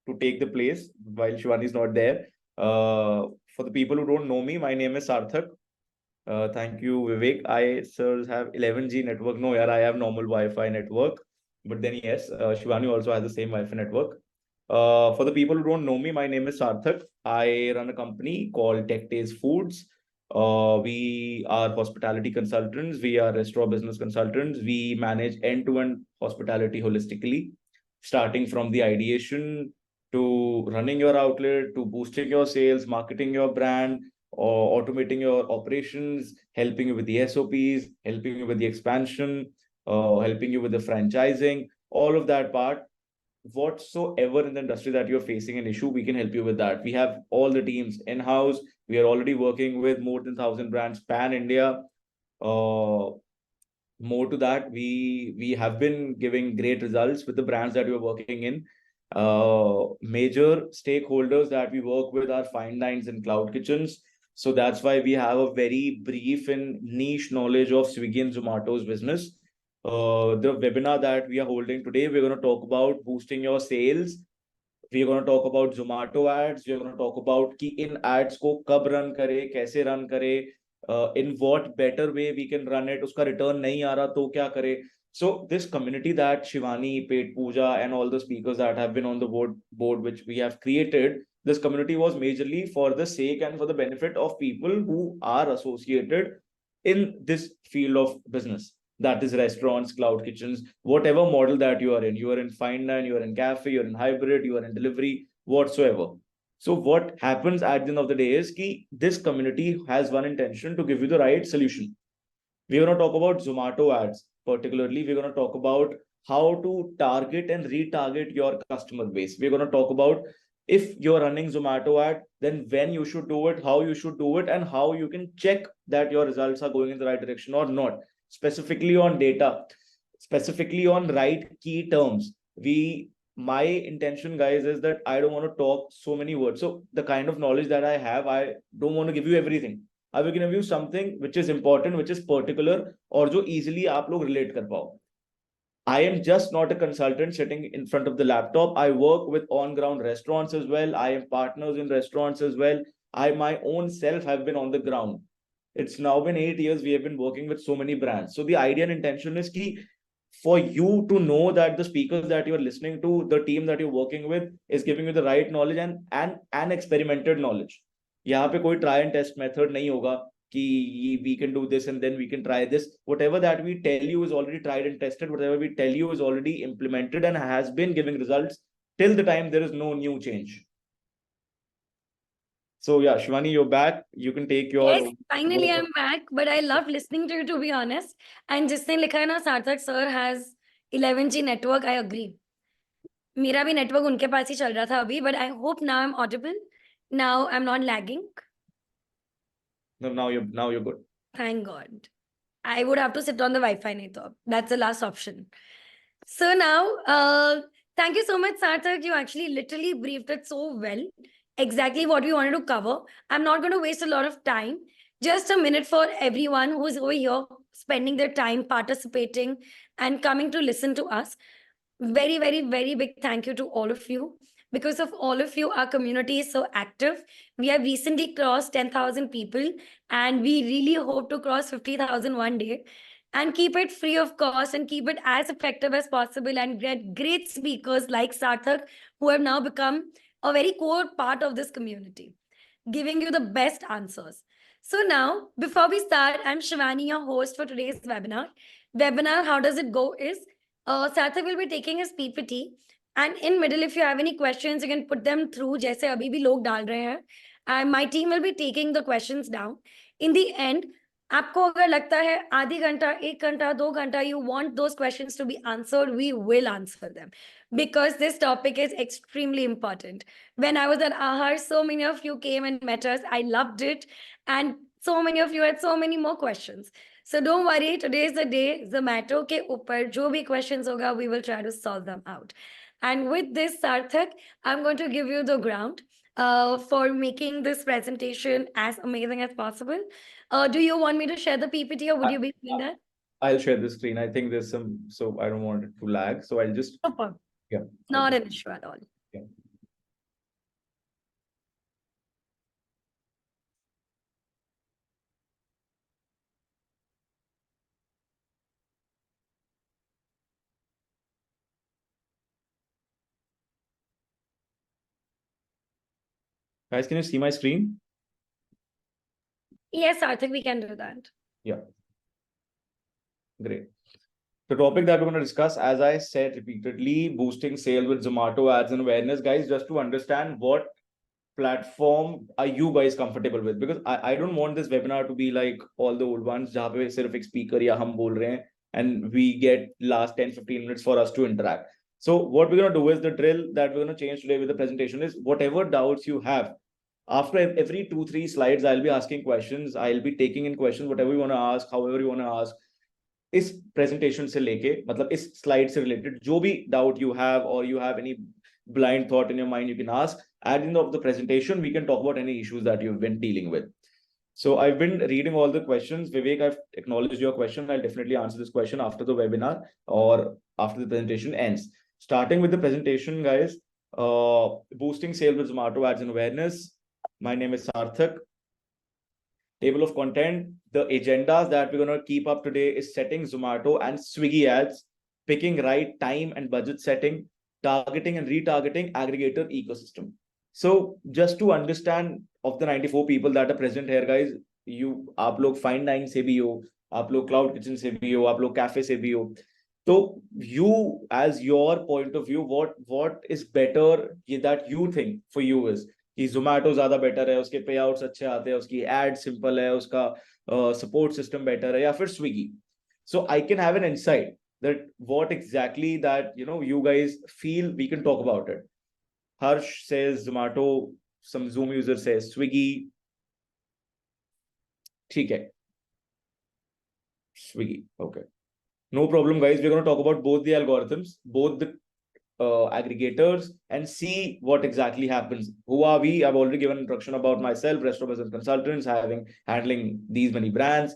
to take the place while Shivani is not there. For the people who don't know me, my name is Sarthak. Thank you, Vivek. I, sir, have 11G network. No, yeah, I have normal Wi-Fi network. But then, yes, Shivani also has the same Wi-Fi network. For the people who don't know me, my name is Sarthak. I run a company called Tech Taste Foods. We are hospitality consultants. We are restaurant business consultants. We manage end-to-end hospitality holistically, starting from the ideation to running your outlet, to boosting your sales, marketing your brand, or automating your operations, helping you with the SOPs, helping you with the expansion, helping you with the franchising, all of that part. Whatsoever in the industry that you're facing an issue, we can help you with that. We have all the teams in house. We are already working with more than 1,000 brands pan India. More to that, we have been giving great results with the brands that we're working in. Major stakeholders that we work with are fine dines and cloud kitchens. So that's why we have a very brief and niche knowledge of Swiggy and Zomato's business. The webinar that we are holding today, we're going to talk about boosting your sales. We're going to talk about Zomato ads. We're going to talk about ki in ads ko kab run kare, kaise run kare, in what better way we can run it. Uska return nahi aa raha to kya kare. So this community that Shivani, Pet Pooja, and all the speakers that have been on the board which we have created, this community was majorly for the sake and for the benefit of people who are associated in this field of business. That is restaurants, cloud kitchens, whatever model that you are in fine dine, you are in cafe, you're in hybrid, you are in delivery, whatsoever. So what happens at the end of the day is ki this community has one intention to give you the right solution. We're going to talk about Zomato ads. Particularly, we're going to talk about how to target and retarget your customer base. We're going to talk about if you're running Zomato ad, then when you should do it, how you should do it, and how you can check that your results are going in the right direction or not. Specifically on data, specifically on right key terms. My intention, guys, is that I don't want to talk so many words. So the kind of knowledge that I have, I don't want to give you everything. I will give you something which is important, which is particular, or जो easily आप लोग relate कर पाओ. I am just not a consultant sitting in front of the laptop. I work with on-ground restaurants as well. I am partners in restaurants as well. I my own self have been on the ground. It's now been 8 years. We have been working with so many brands. So the idea and intention is key for you to know that the speakers that you're listening to, the team that you're working with, is giving you the right knowledge and experimented knowledge. यहाँ पे कोई try and test method नहीं होगा कि we can do this and then we can try this. Whatever that we tell you is already tried and tested. Whatever we tell you is already implemented and has been giving results till the time there is no new change. So yeah, Shivani, you're back. You can take your. Yes, finally I'm back. But I love listening to you, to be honest. And जिसने लिखा है ना, सार्थक sir has 11G network, I agree. मेरा भी network उनके पास ही चल रहा था अभी, but I hope now I'm audible. Now I'm not lagging. No, now you're good. Thank God. I would have to sit on the Wi-Fi नहीं तो. That's the last option. So now, thank you so much, Sarthak. You actually literally briefed it so well. Exactly what we wanted to cover. I'm not going to waste a lot of time. Just a minute for everyone who's over here spending their time participating and coming to listen to us. Very, very, very big thank you to all of you. Because of all of you, our community is so active. We have recently crossed 10,000 people, and we really hope to cross 50,000 one day and keep it free of cost and keep it as effective as possible and get great speakers like Sarthak, who have now become a very core part of this community, giving you the best answers. So now, before we start, I'm Shivani, your host for today's webinar. How does it go is, Sarthak will be taking his PPT, and in middle, if you have any questions, you can put them through, जैसे अभी भी लोग डाल रहे हैं. And my team will be taking the questions down. In the end, आपको अगर लगता है आधी घंटा, 1 घंटा, 2 घंटा, you want those questions to be answered, we will answer them. Because this topic is extremely important. When I was at Ahar, so many of you came and met us. I loved it. And so many of you had so many more questions. So don't worry, today is the day. Zomato ke upar jo bhi questions hoga, we will try to solve them out. And with this, Sarthak, I'm going to give you the ground for making this presentation as amazing as possible. Do you want me to share the PPT or would you be doing that? I'll share the screen. I think there's some, so I don't want it to lag. So I'll just. Super. Yeah. Not an issue at all. Yeah. Guys, can you see my screen? Yes, Sarthak, we can do that. Yeah. Great. The topic that we're going to discuss, as I said repeatedly, boosting sales with Zomato ads and awareness. Guys, just to understand what platform are you guys comfortable with? Because I don't want this webinar to be like all the old ones, जहाँ पे सिर्फ एक speaker या हम बोल रहे हैं, and we get last 10-15 minutes for us to interact. So what we're going to do is the drill that we're going to change today with the presentation is whatever doubts you have, after every 2-3 slides, I'll be asking questions. I'll be taking in questions, whatever you want to ask, however you want to ask. इस presentation से लेके मतलब इस slide से related जो भी doubt you have or you have any blind thought in your mind, you can ask. At the end of the presentation, we can talk about any issues that you've been dealing with. So I've been reading all the questions. Vivek, I've acknowledged your question. I'll definitely answer this question after the webinar or after the presentation ends. Starting with the presentation, guys, boosting sales with Zomato ads and awareness. My name is Sarthak. Table of content, the agendas that we're going to keep up today is setting Zomato and Swiggy ads, picking right time and budget setting, targeting and retargeting aggregator ecosystem. So just to understand of the 94 people that are present here, guys, आप लोग Find9 से भी हो, आप लोग Cloud Kitchen से भी हो, आप लोग Cafe से भी हो. So you, as your point of view, what is better that you think for you is कि Zomato ज्यादा बेटर है, उसके पे आउट्स अच्छे आते हैं, उसकी एड सिंपल है, उसका सपोर्ट सिस्टम बेटर है, या फिर Swiggy. So I can have an insight that what exactly that you guys feel we can talk about it. Harsh says Zomato, some Zoom user says Swiggy. ठीक है, Swiggy. Okay, no problem, guys. We're going to talk about both the algorithms, both the aggregators, and see what exactly happens. Who are we? I've already given an introduction about myself, Resto Business Consultants, handling these many brands.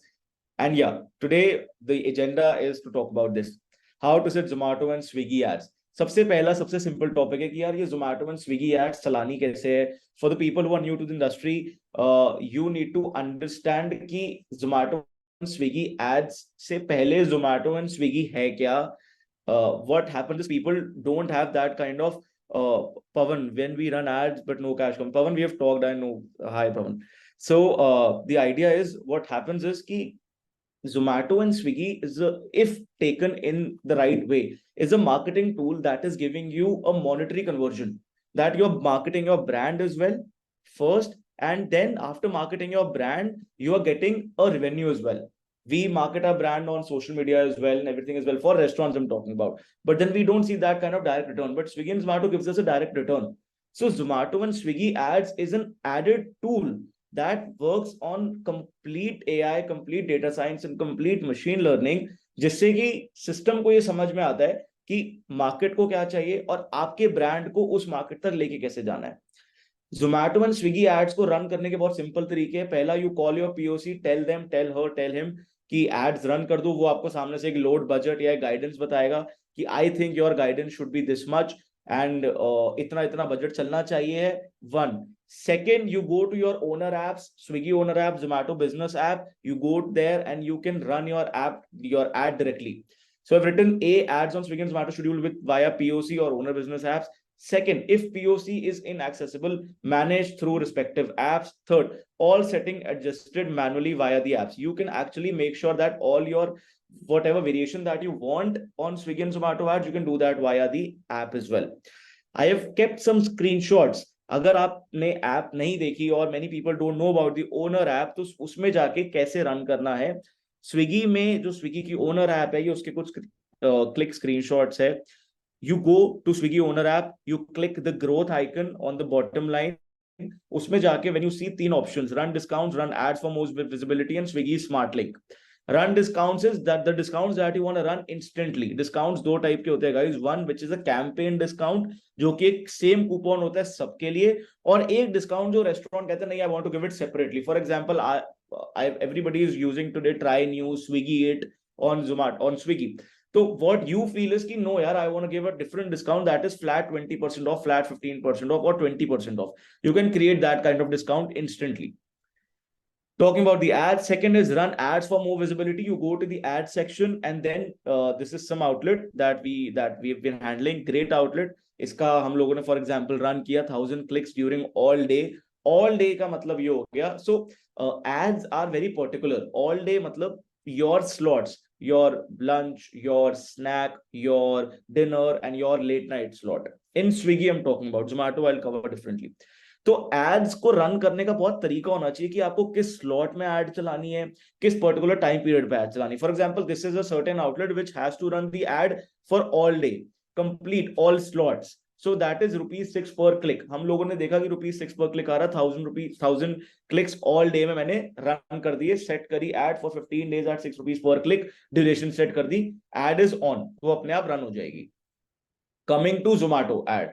And yeah, today the agenda is to talk about this. How to set Zomato and Swiggy ads. सबसे पहला सबसे simple topic है कि यार ये Zomato and Swiggy ads चलानी कैसे है. For the people who are new to the industry, you need to understand कि Zomato and Swiggy ads से पहले Zomato and Swiggy है क्या. What happens is people don't have that kind of Pawan, when we run ads but no cash come. Pawan, we have talked. I know. Hi, Pawan. So the idea is what happens is ki Zomato and Swiggy is if taken in the right way, is a marketing tool that is giving you a monetary conversion, that you're marketing your brand as well first, and then after marketing your brand, you are getting a revenue as well. We market our brand on social media as well and everything as well for restaurants I'm talking about, but then we don't see that kind of direct return. But Swiggy and Zomato gives us a direct return. So Zomato and Swiggy ads is an added tool that works on complete AI, complete data science and complete machine learning, जिससे कि system को ये समझ में आता है कि market को क्या चाहिए और आपके ब्रांड को उस मार्केट तक लेके कैसे जाना है. Zomato and Swiggy ads को रन करने के बहुत सिंपल तरीके हैं. पहला, you call your POC, tell them, tell her, tell him कि ads रन कर दो. वो आपको सामने से एक लोड बजट या गाइडेंस बताएगा कि I think your guidance should be this much and इतना इतना बजट चलना चाहिए है. One. Second, you go to your owner apps, Swiggy owner app, Zomato business app. You go there and you can run your ad directly. So I've written ads on Swiggy and Zomato schedule with via POC or owner business apps. Second, if POC is inaccessible, manage through respective apps. Third, all setting adjusted manually via the apps. You can actually make sure that all your whatever variation that you want on Swiggy and Zomato ads, you can do that via the app as well. I have kept some screenshots. अगर आपने app नहीं देखी और many people don't know about the owner app, तो उसमें जाके कैसे run करना है. स्विगी में जो स्विगी की ओनर ऐप है, ये उसके कुछ क्लिक स्क्रीनशॉट्स है. You go to Swiggy owner app, you click the growth icon on the bottom line. उसमें जाके when you see 3 options, run discounts, run ads for most visibility and Swiggy Smart Link. Run discounts is that the discounts that you want to run instantly. Discounts दो type के होते हैं guys. One which is a campaign discount, जो कि एक same coupon होता है सबके लिए, और एक डिस्काउंट जो रेस्टोरेंट कहते हैं नहीं, I want to give it separately. For example, everybody is using today try new Swiggy it on Zomato on Swiggy. So what you feel is कि no यार, I want to give a different discount that is flat 20% off, flat 15% off, or 20% off. You can create that kind of discount instantly. Talking about the ads, second is run ads for more visibility. You go to the ad section and then this is some outlet that we've been handling. Great outlet. इसका हम लोगों ने for example run किया 1000 clicks during all day. All day का मतलब ये हो गया. So ads are very particular. All day मतलब your slots, your lunch, your snack, your dinner, and your late night slot. In Swiggy, I'm talking about. Zomato, I'll cover differently. तो ads को run करने का बहुत तरीका होना चाहिए कि आपको किस स्लॉट में एड चलानी है, किस पर्टिकुलर टाइम पीरियड पे एड चलानी है. For example, this is a certain outlet which has to run the ad for all day, complete all slots. So that is ₹6 per click. हम लोगों ने देखा कि ₹6 पर क्लिक आ रहा, 1000 क्लिक्स ऑल डे में मैंने रन कर दिए, सेट करी add for 15 days at ₹6 per click, duration set कर दी, एड इज ऑन, वो अपने आप रन हो जाएगी. Coming to Zomato ad.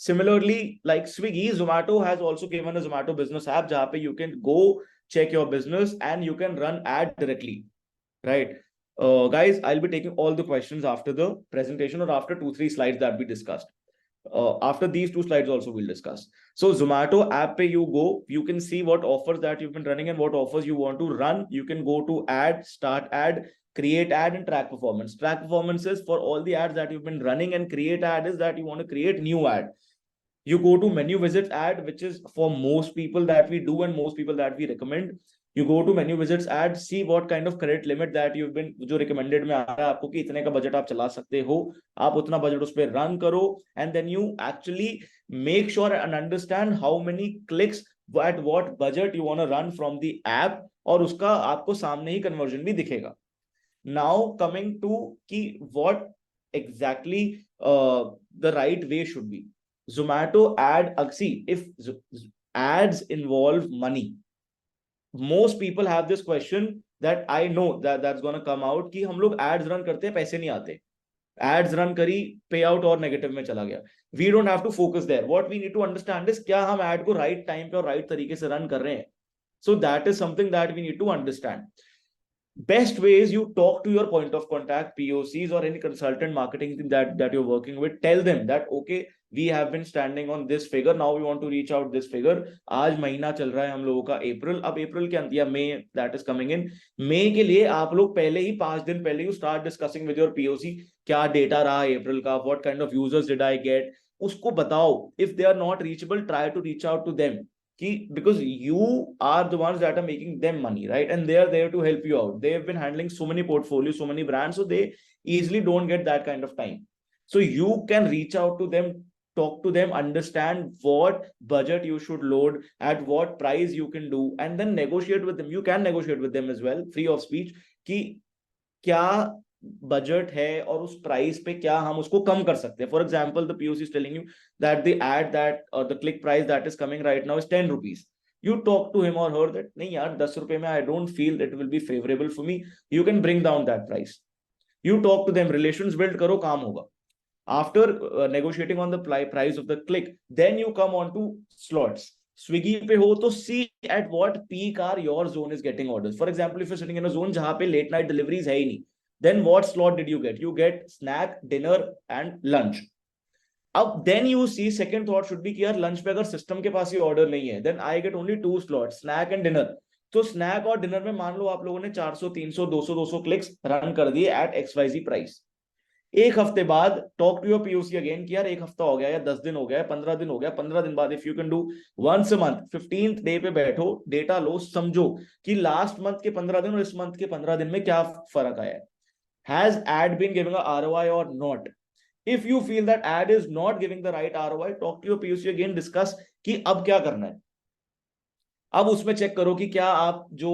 Similarly, like Swiggy, Zomato has also given a Zomato business app जहाँ पे you can go check your business and you can run ad directly, right? Guys, I'll be taking all the questions after the presentation or after 2-3 slides that we discussed. After these 2 slides also we'll discuss. So Zomato app pe you go, you can see what offers that you've been running and what offers you want to run. You can go to add, start ad, create ad, and track performance. Track performance is for all the ads that you've been running, and create ad is that you want to create new ad. You go to menu visits ad, which is for most people that we do and most people that we recommend. You go to menu visits ad, see what kind of credit limit that you've been, जो recommended में आ रहा है आपको कि इतने का budget आप चला सकते हो, आप उतना बजट उस पर रन करो, and then you actually make sure and understand how many clicks at what budget you want to run from the app, और उसका आपको सामने ही conversion भी दिखेगा. Now coming to कि what exactly the right way should be. Zomato ad, see, if ads involve money, most people have this question that I know that that's going to come out कि हम लोग ads run करते हैं, पैसे नहीं आते, ads run करी, payout और negative में चला गया. We don't have to focus there. What we need to understand is क्या हम ad को right time पे और right तरीके से run कर रहे हैं. So that is something that we need to understand. Best way is you talk to your point of contact, POCs, or any consultant marketing team that you're working with. Tell them that okay, we have been standing on this figure, now we want to reach out this figure. आज महीना चल रहा है हम लोगों का अप्रैल, अब अप्रैल के अंत या मई that is coming in, मई के लिए आप लोग पहले ही 5 दिन पहले you start discussing with your POC, क्या डेटा रहा अप्रैल का, what kind of users did I get, उसको बताओ. If they are not reachable, try to reach out to them. Because you are the ones that are making them money, right? And they are there to help you out. They have been handling so many portfolios, so many brands, so they easily don't get that kind of time. So you can reach out to them, talk to them, understand what budget you should load, at what price you can do, and then negotiate with them. You can negotiate with them as well, free of speech, कि क्या budget है और उस price पे क्या हम उसको कम कर सकते हैं. For example, the POC is telling you that the ad that or the click price that is coming right now is 10 rupees. You talk to him or her that नहीं यार 10 रुपए में I don't feel it will be favorable for me. You can bring down that price. You talk to them, relations build करो, काम होगा. After negotiating on the price of the click, then you come on to slots. Swiggy पे हो तो see at what peak are your zone is getting orders. For example, if you're sitting in a zone जहाँ पे late night deliveries है ही नहीं, then what slot did you get? You get snack, dinner, and lunch. अब then you see second thought should be कि यार lunch पे अगर system के पास ही order नहीं है, then I get only 2 slots, snack and dinner. तो snack और dinner में मान लो आप लोगों ने 400, 300, 200 क्लिक्स रन कर दिए at XYZ प्राइस. एक हफ्ते बाद talk to your POC again कि यार एक हफ्ता हो गया या 10 दिन हो गया, 15 दिन हो गया, 15 दिन बाद if you can do once a month, 15th day पे बैठो, डेटा लो, समझो कि लास्ट मंथ के 15 दिन और इस मंथ के 15 दिन में क्या फर्क आया है. Has ad been giving a ROI or not? If you feel that ad is not giving the right ROI, talk to your POC again, discuss कि अब क्या करना है. अब उसमें चेक करो कि क्या आप जो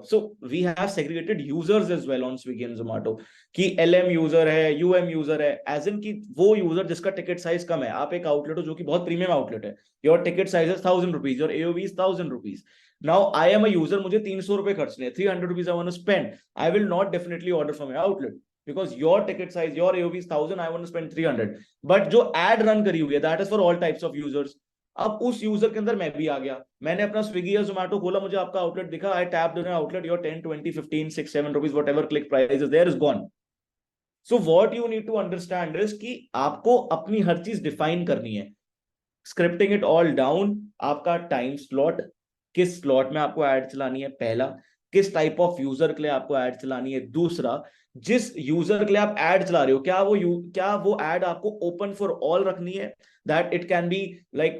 so we have segregated users as well on Swiggy and Zomato कि LM यूजर है, UM यूजर है, एज इन कि वो यूजर जिसका टिकट साइज कम है. आप एक आउटलेट हो जो कि बहुत प्रीमियम आउटलेट है, your ticket size is 1000 rupees, your AOV is 1000 rupees. Now I am a user, मुझे 300 रुपए खर्चने, 300 rupees I want to spend. I will not definitely order from your outlet because your ticket size, your AOV is 1000, I want to spend 300. But जो ad run करी हुई है, that is for all types of users. अब उस user के अंदर मैं भी आ गया, मैंने अपना स्विगी या जोमेटो खोला, मुझे आपका आउटलेट दिखा, आई tapped on outlet, your 10, 20, 15, 6, 7 rupees, whatever click price is there is gone. So what you need to understand is कि आपको अपनी हर चीज डिफाइन करनी है, स्क्रिप्टिंग इट ऑल डाउन. आपका टाइम स्लॉट, किस स्लॉट में आपको एड चलानी है, पहला. किस टाइप ऑफ यूजर के लिए आपको एड चलानी है। दूसरा, जिस यूजर के लिए आप एड चला रहे हो, क्या वो एड आपको ओपन फॉर ऑल रखनी है, that it can be like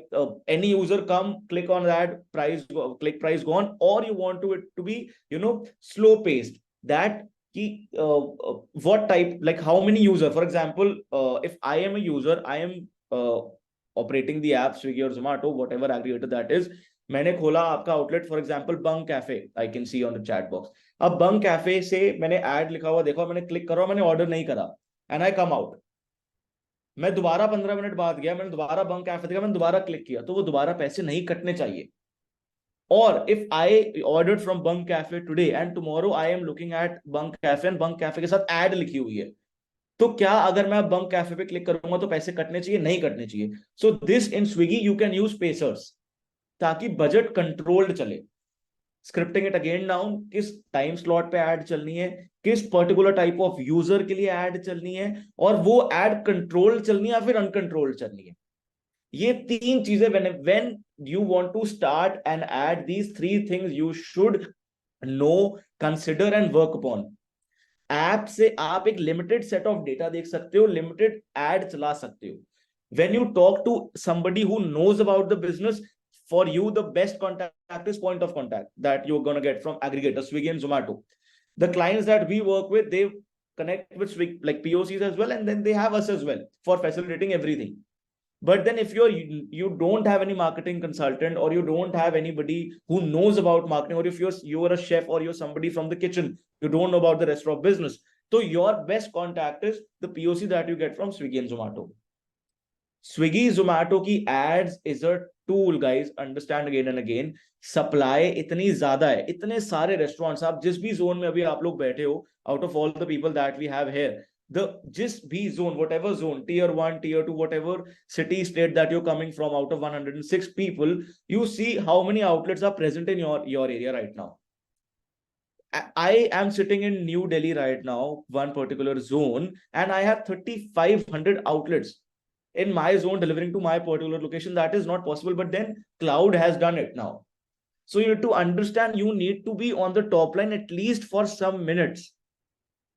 any user come click on that price click price gone, or you want it to be slow paced, that ki, what type, like how many user, for example, if I am a user, I am operating the app Swiggy or Zomato, whatever aggregator that is, मैंने खोला आपका outlet for example Bang cafe, I can see on the chat box. अब बंग cafe से मैंने add लिखा हुआ देखा, मैंने क्लिक करा, मैंने ऑर्डर नहीं करा, एंड आई कम आउट। मैं दोबारा 15 मिनट बाद गया, मैंने दोबारा बंक कैफे देखा, मैंने दोबारा क्लिक किया, तो वो दोबारा पैसे नहीं कटने चाहिए। और if I ordered from bunk cafe today and tomorrow I am looking at bunk cafe and bunk cafe के साथ ऐड लिखी हुई है, तो क्या अगर मैं बंक कैफे पे क्लिक करूंगा तो पैसे कटने चाहिए? नहीं कटने चाहिए। So this in Swiggy you can use pacers, ताकि बजट कंट्रोल्ड चले। स्क्रिप्टिंग इट अगेन डाउन, किस टाइम स्लॉट पे ऐड चलनी है, किस पर्टिकुलर टाइप ऑफ यूजर के लिए ऐड चलनी है, और वो ऐड कंट्रोल चलनी है या फिर अनकंट्रोल्ड चलनी है। ये तीन चीजें when you want to start an ad, these three things you should know, consider and work upon. App से आप एक लिमिटेड सेट ऑफ डेटा देख सकते हो, लिमिटेड ऐड चला सकते हो। when you talk to somebody who knows about the business, for you the best contact is point of contact that you're going to get from aggregators Swiggy and Zomato. The clients that we work with, they connect with Swiggy, like POCs as well, and then they have us as well for facilitating everything. But then if you don't have any marketing consultant, or you don't have anybody who knows about marketing, or if you're a chef, or you're somebody from the kitchen, you don't know about the restaurant business, so your best contact is the POC that you get from Swiggy and Zomato. Swiggy, Zomato की ads is a tool, guys. Understand again and again. Supply इतनी ज्यादा है, इतने सारे restaurants, आप जिस भी zone में अभी आप लोग बैठे हो, out of all the people that we have here, जिस भी zone, whatever zone, tier 1, tier 2, whatever city, state that you're coming from, out of 106 people, you see how many outlets are present in your area right now. I am sitting in New Delhi right now, one particular zone, and I have 3,500 outlets in my zone delivering to my particular location. That is not possible, but then cloud has done it now. So you need to understand, you need to be on the top line at least for some minutes.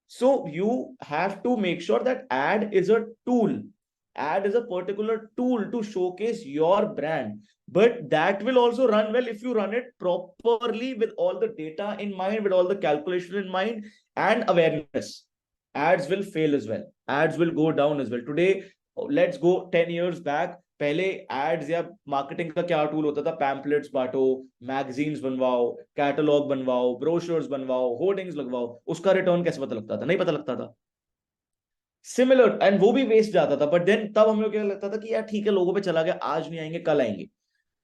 So you have to make sure that ad is a tool. Ad is a particular tool to showcase your brand, but that will also run well if you run it properly, with all the data in mind, with all the calculation in mind and awareness. Ads will fail as well. Ads will go down as well. Today, let's go 10 years back. पहले ads या marketing का क्या tool होता था? Pamphlets बांटो, magazines बनवाओ, catalogue बनवाओ, brochures बनवाओ, hoardings लगवाओ। उसका रिटर्न कैसे पता लगता था? नहीं पता लगता था। सिमिलर, एंड वो भी वेस्ट जाता था, बट देन तब हमें क्या लगता था कि यार ठीक है, लोगों पे चला गया, आज नहीं आएंगे कल आएंगे।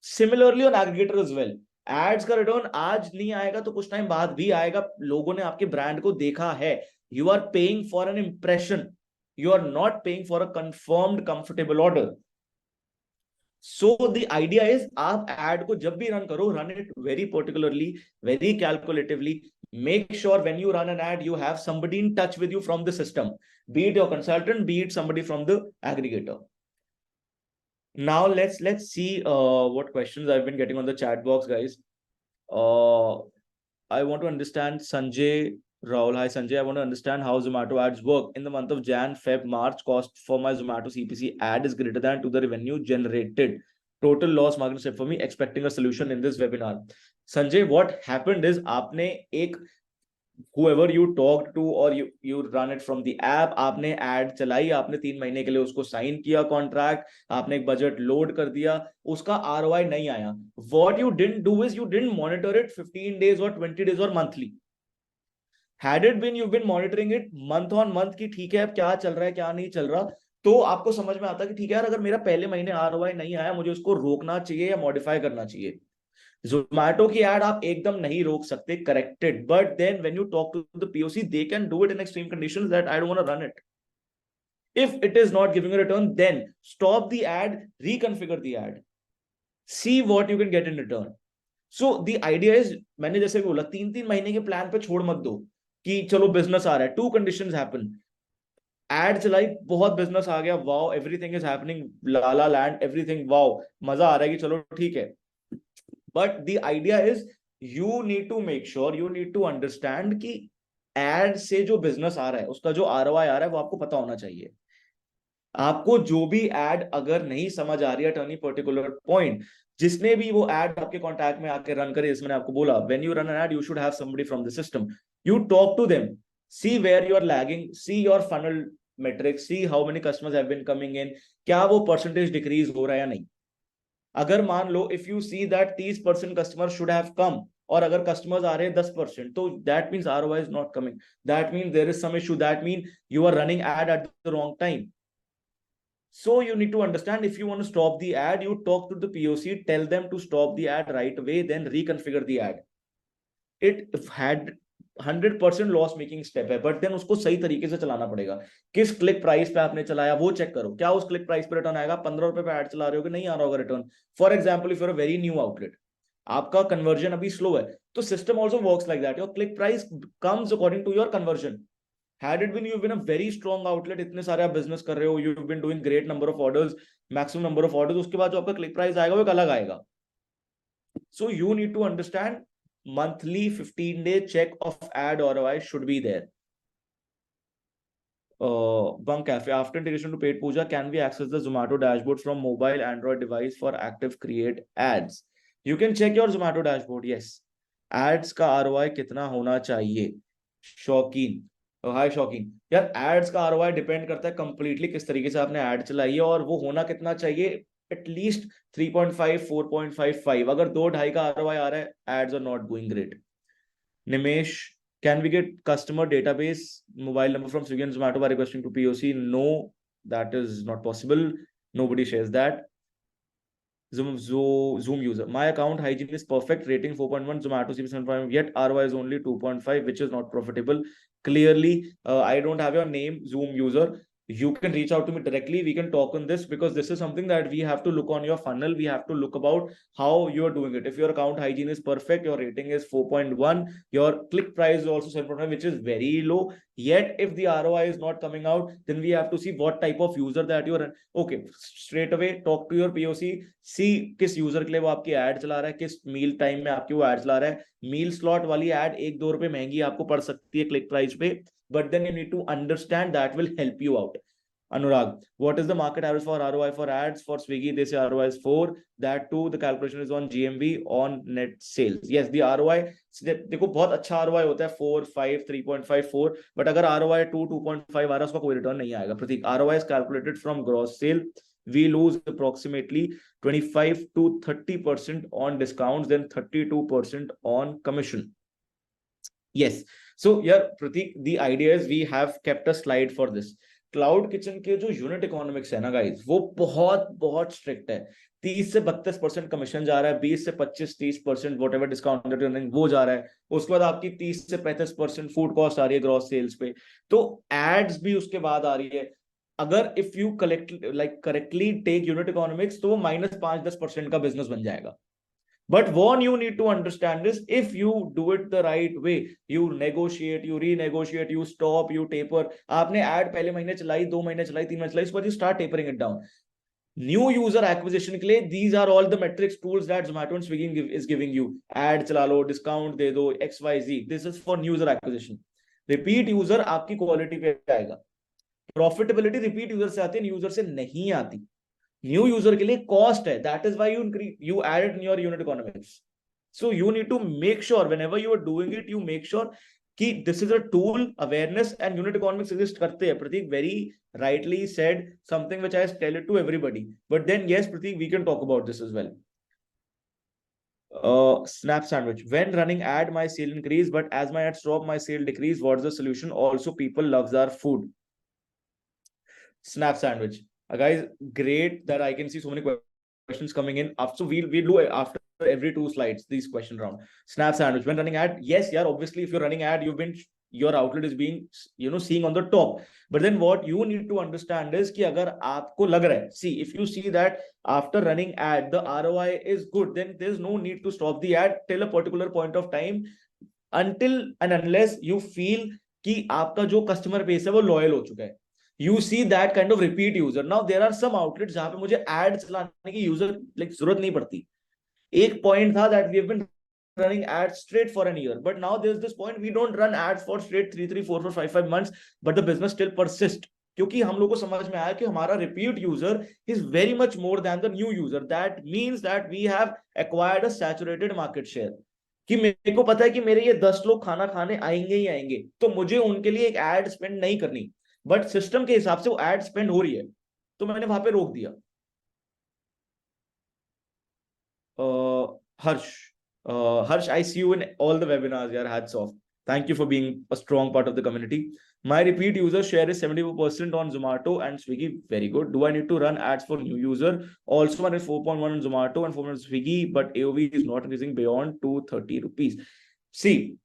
Similarly on aggregator as well, ads का रिटर्न आज नहीं आएगा तो कुछ टाइम बाद भी आएगा। लोगों ने आपके ब्रांड को देखा है। You are paying for an impression, you are not paying for a confirmed comfortable order. So the idea is, आप ad को जब भी run करो, run it very particularly, very calculatively. Make sure when you run an ad, you have somebody in touch with you from the system, be it your consultant, be it somebody from the aggregator. Now let's see what questions I've been getting on the chat box, guys. I want to understand Sanjay Rahul. Hi Sanjay, I want to understand how Zomato ads work. In the month of Jan, Feb, March, cost for my Zomato CPC ad is greater than to the revenue generated. Total loss marketing step for me. Expecting a solution in this webinar. Sanjay, what happened is, आपने एक whoever you talked to, or you run it from the app, आपने ad चलाई, आपने 3 महीने के लिए उसको sign किया कॉन्ट्रैक्ट, आपने एक बजट लोड कर दिया, उसका ROI नहीं आया. What you didn't do is, you didn't monitor it 15 days or 20 days or monthly. Had it been you've been monitoring it month on month कि ठीक है अब क्या चल रहा है क्या नहीं चल रहा, तो आपको समझ में आता कि ठीक है यार, अगर मेरा पहले महीने ROI नहीं आया, मुझे उसको रोकना चाहिए या मॉडिफाई करना चाहिए. Zomato की एड आप एकदम नहीं रोक सकते, corrected, but then when you talk to the POC, they can do it in extreme conditions that I don't want to run it. If it is not giving a return, then stop the ad, reconfigure the ad, see what you can get in return. So the idea is, मैंने जैसे बोला, 3-3 महीने के plan पे छोड़ मत दो कि चलो बिजनेस आ रहा है. 2 conditions happen. एड चलाई, बहुत बिजनेस आ गया, wow, everything is happening, Lala land, everything, wow, मजा आ रहा है कि चलो ठीक है. But the idea is, you need to make sure, you need to understand कि एड से जो बिजनेस आ रहा है उसका जो ROI आ रहा है वो आपको पता होना चाहिए। आपको जो भी एड अगर नहीं समझ आ रही है टर्नी पर्टिकुलर पॉइंट, जिसने भी वो एड आपके कॉन्टैक्ट में आके रन करे, जैसे मैंने आपको बोला, when you run an ad you should have somebody from the system, you talk to them, see where you are lagging, see your funnel metrics, see how many customers have been coming in, क्या वो percentage decrease हो रहा है या नहीं। अगर मान लो if you see that 30% customer should have come, और अगर कस्टमर्स आ रहे हैं 10%, तो that means ROI is not coming, that mean there is some issue, that mean you are running ad at the wrong time. So you need to understand, if you want to stop the ad, you talk to the POC, tell them to stop the ad right away, then reconfigure the ad. It had 100% loss making step है, but then उसको सही तरीके से चलाना पड़ेगा। किस click price पे आपने चलाया वो चेक करो, क्या उस क्लिक प्राइस पे रिटर्न आएगा, 15 रुपए पे एड चला रहे हो कि नहीं आ रहा होगा return. For example, if you're a very new outlet, आपका कन्वर्जन अभी स्लो है, तो system also works like that, your click price comes according to your conversion. Had it been you've been a very strong outlet, इतने सारे आप business कर रहे हो, you've been doing great number of orders, maximum number of orders, उसके बाद जो आपका क्लिक प्राइस आएगा वो एक अलग आएगा। So you need to understand, monthly 15-day check of ad ROI should be there. Bunk Cafe, after integration to Paid Puja, can we access the Zomato dashboard from mobile Android device for active create ads? You can check your Zomato dashboard, yes. Ads का ROI कितना होना चाहिए? शौकीन, हाय शौकीन, यार ads का ROI depend करता है कंप्लीटली किस तरीके से आपने एड चलाई है, और वो होना कितना चाहिए, एटलीस्ट 3.5 4.55। अगर 2-2.5 का ROI आ रहा है, ads are not going great. Nimesh, can we get customer database mobile number from Swiggy and Zomato by requesting to POC? No, that is not possible. Nobody shares that. Zoom user, my account hygiene is perfect, rating 4.1, Zomato CP 7.5, yet ROI is only 2.5, which is not profitable. Clearly, I don't have your name, Zoom user. You can reach out to me directly. We can talk on this, because this is something that we have to look on your funnel. We have to look about how you are doing it. If your account hygiene is perfect, your rating is 4.1, your click price is also 7.5, which is very low. Yet, if the ROI is not coming out, then we have to see what type of user that you are. Okay, straight away talk to your POC, see किस user के लिए वो आपकी add चला रहा है, किस meal time में आपकी वो एड चला रहा है। मील स्लॉट वाली एड 1-2 रुपए महंगी आपको पड़ सकती है क्लिक प्राइस पे, but then you need to understand that will help you out. Anurag, what is the market average for ROI for ads for Swiggy? They say ROI is 4. That too, the calculation is on GMV on net sales. Yes, the ROI, देखो बहुत अच्छा ROI होता है 4, 5, 3.5, 4, but अगर ROI 2, 2.5 आ रहा है, उसका कोई रिटर्न नहीं आएगा। प्रतीक, ROI is calculated from gross sale. We lose approximately 25 to 30% on discounts, then 32% on commission. Yes. So yeah, Pratik, the idea is we have kept a slide for this. Cloud kitchen के जो unit economics है ना guys, वो बहुत बहुत strict है। 30 से 32% commission जा रहा है, 20 से 25-30% वॉट एवर डिस्काउंट वो जा रहा है। उसके बाद आपकी 30 से 35% फूड कॉस्ट आ रही है ग्रॉस सेल्स पे, तो एड्स भी उसके बाद आ रही है। अगर if you correctly take unit economics, तो वो -5-10% का बिजनेस बन जाएगा। But what you need to understand is, if you do it the right way, you negotiate, you renegotiate, you stop, you taper. आपने ad पहले महीने चलाई, 2 महीने चलाई, 3 महीने चलाई, इसके बाद you start tapering it down. New user acquisition के लिए, these are all the metrics tools that Zomato and Swiggy is giving you. Ad चला लो, discount दे दो, XYZ. This is for new user acquisition. Repeat user आपकी quality पे आएगा। Profitability repeat user से आती है, new user से नहीं आती। न्यू यूजर के लिए कॉस्ट है, that is why you add it in your unit economics. So you need to make sure whenever you are doing it, you make sure कि this is a tool, awareness and unit economics exist करते हैं। Pratik very rightly said something which I tell it to everybody, but then yes Pratik, we can talk about this as well. Snap sandwich, when running ad my sale increase, but as my ad stop my sale decrease, what's the solution? Also people loves our food. Snap sandwich, guys, great that I can see so many questions coming in. So we'll do it after every 2 slides, these question round. Snap sandwich, when running ad, yes, yeah, obviously if you're running ad, your outlet is being, seeing on the top. But then what you need to understand is कि अगर आपको लग रहा है, see, if you see that after running ad the ROI is good, then there's no need to stop the ad till a particular point of time, until and unless you feel कि आपका जो customer base है वो loyal हो चुका है. You see that kind of repeat user. Now there are some outlets जहां पे मुझे ad चलाने की यूजर जरूरत नहीं पड़ती. एक पॉइंट था that we have been running ads straight for an year. But now there's this point, we don't run ads for straight 3, 3, 4, 4, 5, 5 months, but the business still persists. क्योंकि हम लोग को समझ में आया कि हमारा repeat user is very much more than the new user. That means that we have acquired a saturated market share. कि मेरे को पता है कि मेरे ये 10 लोग खाना खाने आएंगे ही आएंगे, तो मुझे उनके लिए एक एड स्पेंड नहीं करनी, बट सिस्टम के हिसाब से वो एड स्पेंड हो रही है, तो मैंने वहां पे रोक दिया. Harsh, I see you in all the webinars. Yaar, hats off. Thank you for being a strong part of the community. My repeat user share is 74% on Zomato and Swiggy. Very good. Do I need to run ads for new user? Also, I 4.1 on Zomato and 4 on Swiggy, but AOV is not increasing beyond 230 rupees. See,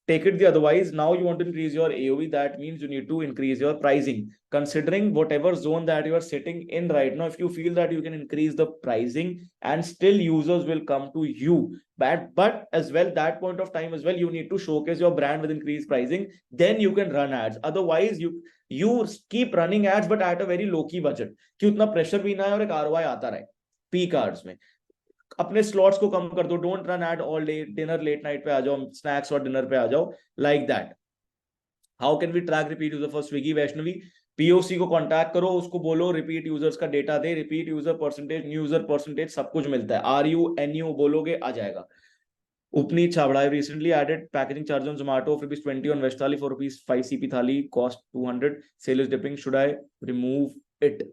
take it the otherwise. Now you want to increase your AOV. That means you need to increase your pricing. Considering whatever zone that you are sitting in right now, if you feel that you can increase the pricing and still users will come to you, but as well, that point of time as well, you need to showcase your brand with increased pricing. Then you can run ads. Otherwise, you keep running ads, but at a very low key budget. कि उतना pressure भी ना है और एक ROI आता रहे peak hours में. अपने स्लॉट्स को कम कर दो. Don't run ad all day. Dinner late night पे आ जाओ, स्नैक्स और डिनर पे आ जाओ, like that. How can we track repeat user for Swiggy? Vaishnavi, POC को कांटेक्ट करो, उसको बोलो रिपीट यूजर्स का डेटा दे. Repeat user percentage, new user percentage, सब कुछ मिलता है. RU NU बोलोगे आ जाएगा. Upneet Chavda, I recently added packaging charge on Zomato, ₹20 on Vesh Thali, ₹4 5 CP Thali, cost 200. Sale is dipping. Should I remove it?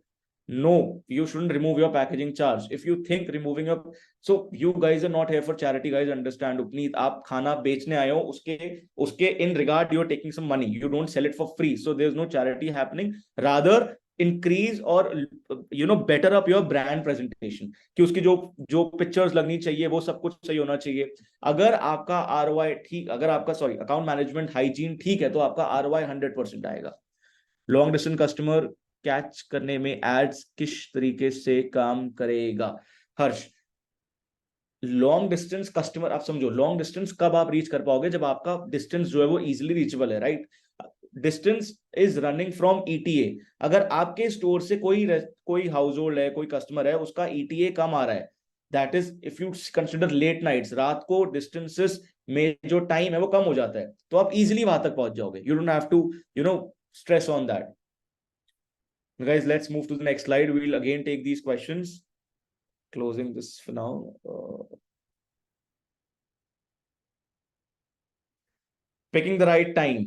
No, you shouldn't remove your packaging charge. If you think removing your, so you guys are not here for charity, guys. Understand, Upneet, आप खाना बेचने आए हो, उसके in regard you're taking some money. You don't sell it for free, so there's no charity happening. Rather, increase or better up your brand presentation. कि उसकी जो pictures लगनी चाहिए वो सब कुछ सही होना चाहिए. अगर आपका ROI ठीक, अगर आपका account management hygiene ठीक है, तो आपका ROI 100% आएगा. लॉन्ग डिस्टेंस कस्टमर कैच करने में एड्स किस तरीके से काम करेगा? हर्ष, लॉन्ग डिस्टेंस कस्टमर आप समझो, लॉन्ग डिस्टेंस कब आप रीच कर पाओगे? जब आपका डिस्टेंस जो है वो इजीली रीचेबल है, right? Distance is running from ETA. अगर आपके स्टोर से कोई हाउस होल्ड है, कोई कस्टमर है, उसका ETA कम आ रहा है, that is if you consider late nights, रात को डिस्टेंसेस में जो टाइम है वो कम हो जाता है, तो आप इजीली वहां तक पहुंच जाओगे. You don't have to stress on that. Guys, let's move to the next slide. We'll again take these questions. Closing this for now. Picking the right time.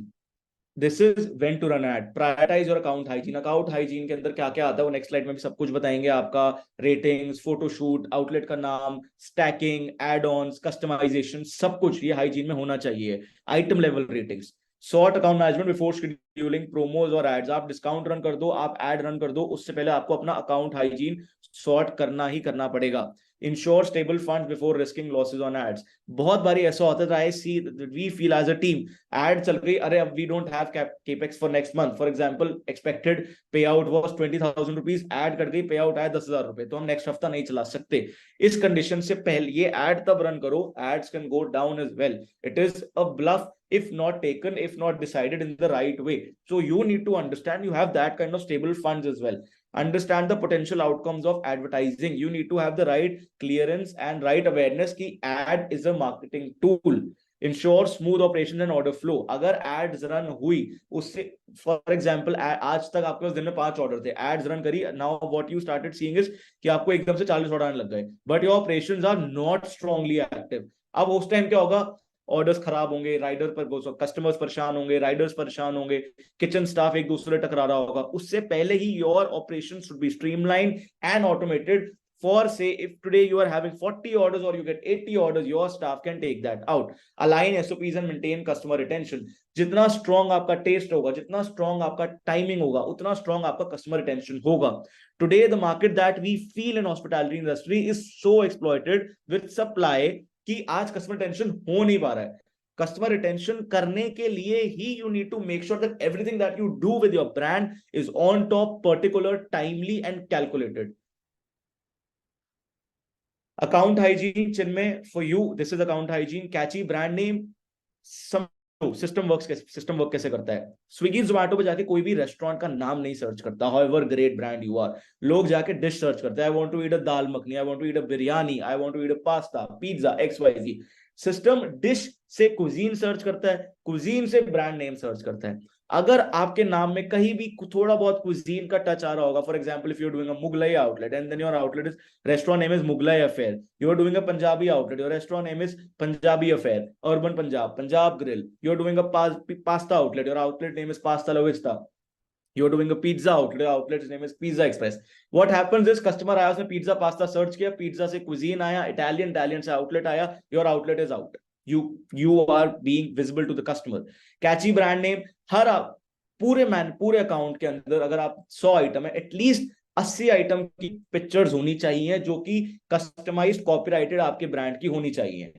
This is when to run ad. Prioritize your account hygiene. Account hygiene के अंदर क्या क्या आता है वो next slide में भी सब कुछ बताएंगे. आपका रेटिंग्स, फोटोशूट, आउटलेट का नाम, स्टैकिंग, एड ऑन्स, कस्टमाइजेशन, सब कुछ ये हाइजीन में होना चाहिए. Item level ratings. Sort account management before scheduling promos और एड्स. आप डिस्काउंट रन कर दो, आप एड रन कर दो, उससे पहले आपको अपना अकाउंट हाइजीन सॉर्ट करना ही करना पड़ेगा. Ensure stable funds before risking losses on ads. बहुत बारी ऐसा होता है, I see we feel as a team, ad चल रही, अरे अब we don't have capex for next month. For example, expected payout was 20,000 rupees, ad कर गई, पे आउट आया 10,000 रुपए, तो हम नेक्स्ट हफ्ता नहीं चला सकते. इस कंडीशन से पहले ये एड तब रन करो, ads can go down as well. It is a bluff if not taken, if not decided in the right way. So you need to understand you have that kind of stable funds as well. Understand the potential outcomes of advertising. You need to have the right clearance and right awareness कि ad is a marketing tool. Ensure smooth operation and order flow. अगर ads run हुई, उससे for example आज तक आपके पास दिन में 5 order थे, ads run करी, now what you started seeing is कि आपको एकदम से 40 ऑर्डर आने लग गए, but your operations are not strongly active. अब उस टाइम क्या होगा? ऑर्डर्स खराब होंगे, राइडर पर कस्टमर्स परेशान होंगे, राइडर्स परेशान होंगे, किचन स्टाफ एक दूसरे टकरा रहा होगा. उससे पहले ही your operation should be streamline and automated. For say if today you are having 40 orders or you get 80 orders, your staff can take that out. Align SOPs and maintain customer retention. जितना strong आपका test होगा, जितना strong आपका timing होगा, उतना strong आपका customer retention होगा. Today the market that we feel in hospitality industry is so exploited with supply कि आज कस्टमर रिटेंशन हो नहीं पा रहा है. कस्टमर रिटेंशन करने के लिए ही you need to make sure that everything that you do with your brand is on top, particular, timely and calculated. Account hygiene, Chinmay, for you, this is account hygiene. Catchy brand name. System work कैसे करता है? स्विगी जोमेटो पे जाके कोई भी restaurant का नाम नहीं सर्च करता, however great brand you are. लोग जाके डिश सर्च करते हैं, I want to eat a dal makhani, I want to eat a biryani, I want to eat a pasta, pizza, XYZ। System dish से कुजीन सर्च करता है, कुजीन से brand name search करता है। अगर आपके नाम में कहीं भी थोड़ा बहुत कुजीन का टच आ रहा होगा, for example if you are doing a Mughlai outlet and then your outlet is restaurant name is Mughlai Affair, you are doing a Punjabi outlet, your restaurant name is Punjabi Affair, Urban Punjab, Punjab Grill, you are doing a pasta outlet, your outlet name is Pasta La Vista, you are doing a pizza outlet, your outlet's name is Pizza Express. What happens is customer आया, उसने pizza pasta search किया, pizza से cuisine आया, Italian से outlet आया, your outlet is out. You are being visible to the customer. Catchy brand name, हर पूरे account के अंदर अगर आप 100 आइटम है, एटलीस्ट 80 आइटम की पिक्चर्स होनी चाहिए जो कि कस्टमाइज्ड कॉपीराइटेड आपके ब्रांड की होनी चाहिए।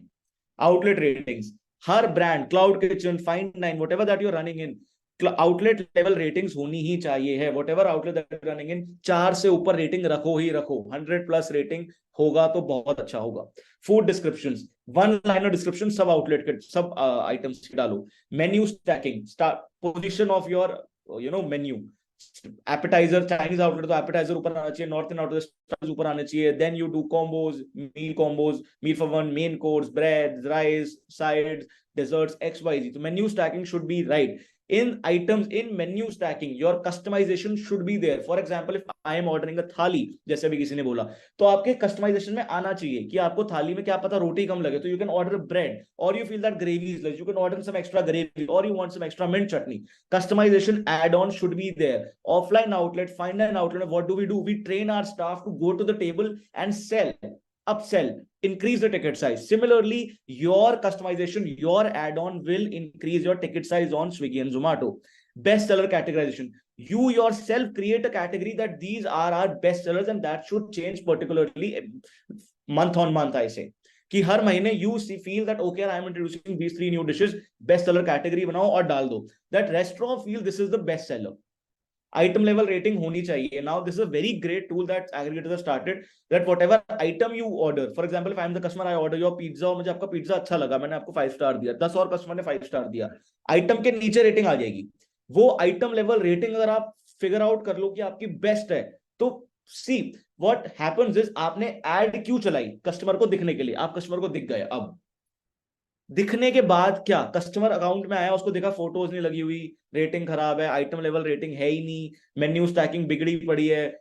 आउटलेट रेटिंग्स, हर brand, cloud kitchen, fine dine, whatever that you are running in, outlet level ratings होनी ही चाहिए है। Whatever outlet that you are running in, 4 से ऊपर रेटिंग रखो ही रखो। 100+ रेटिंग होगा तो बहुत अच्छा होगा। फूड डिस्क्रिप्शंस, 1 लाइनर डिस्क्रिप्शन सब आउटलेट के सब आइटम्स की डालो। Menu stacking, position of your menu, appetizer, Chinese outlet तो एपेटाइजर ऊपर आना चाहिए, नॉर्थ इंडियन आउटलेट ऊपर आने चाहिए। Then you do combos, meal for one, main course, bread, rice, sides, desserts, XYZ। तो menu stacking should be right. In items, in menu stacking, your customization should be there. For example, if I am ordering a थाली, जैसे अभी किसी ने बोला, तो आपके customization में आना चाहिए कि आपको थाली में क्या पता रोटी कम लगे, तो you can order bread, or you feel that gravy is less, you can order some extra gravy, or you want some extra mint chutney. Customization add-on should be there. Offline outlet, find an outlet, what do? We train our staff to go to the table and sell, upsell, increase the ticket size. Similarly, your customization, your add-on will increase your ticket size on Swiggy and Zomato. Bestseller categorization, you yourself create a category that these are our best sellers, and that should change particularly month on month. I say कि हर महीने you feel that okay, I am introducing these 3 new dishes, best seller category बनाओ और डाल दो, that restaurant feel this is the best seller. Item level rating होनी चाहिए. Now this is a very great tool that aggregators have started, that whatever item you order, for example if I am the customer, I order your pizza और मुझे आपका pizza अच्छा लगा, मैंने आपको 5 star दिया, 10 और कस्टमर ने 5 स्टार दिया, आइटम के नीचे रेटिंग आ जाएगी। वो आइटम लेवल रेटिंग अगर आप फिगर आउट कर लो कि आपकी बेस्ट है, तो सी व्हाट हैपेंस इज, आपने एड क्यों चलाई? कस्टमर को दिखने के लिए। आप कस्टमर को दिख गए, अब दिखने के बाद क्या, कस्टमर अकाउंट में आया, उसको देखा फोटोज नहीं लगी हुई, रेटिंग खराब है, आइटम लेवल रेटिंग है ही नहीं, मेन्यू स्टैकिंग बिगड़ी पड़ी है,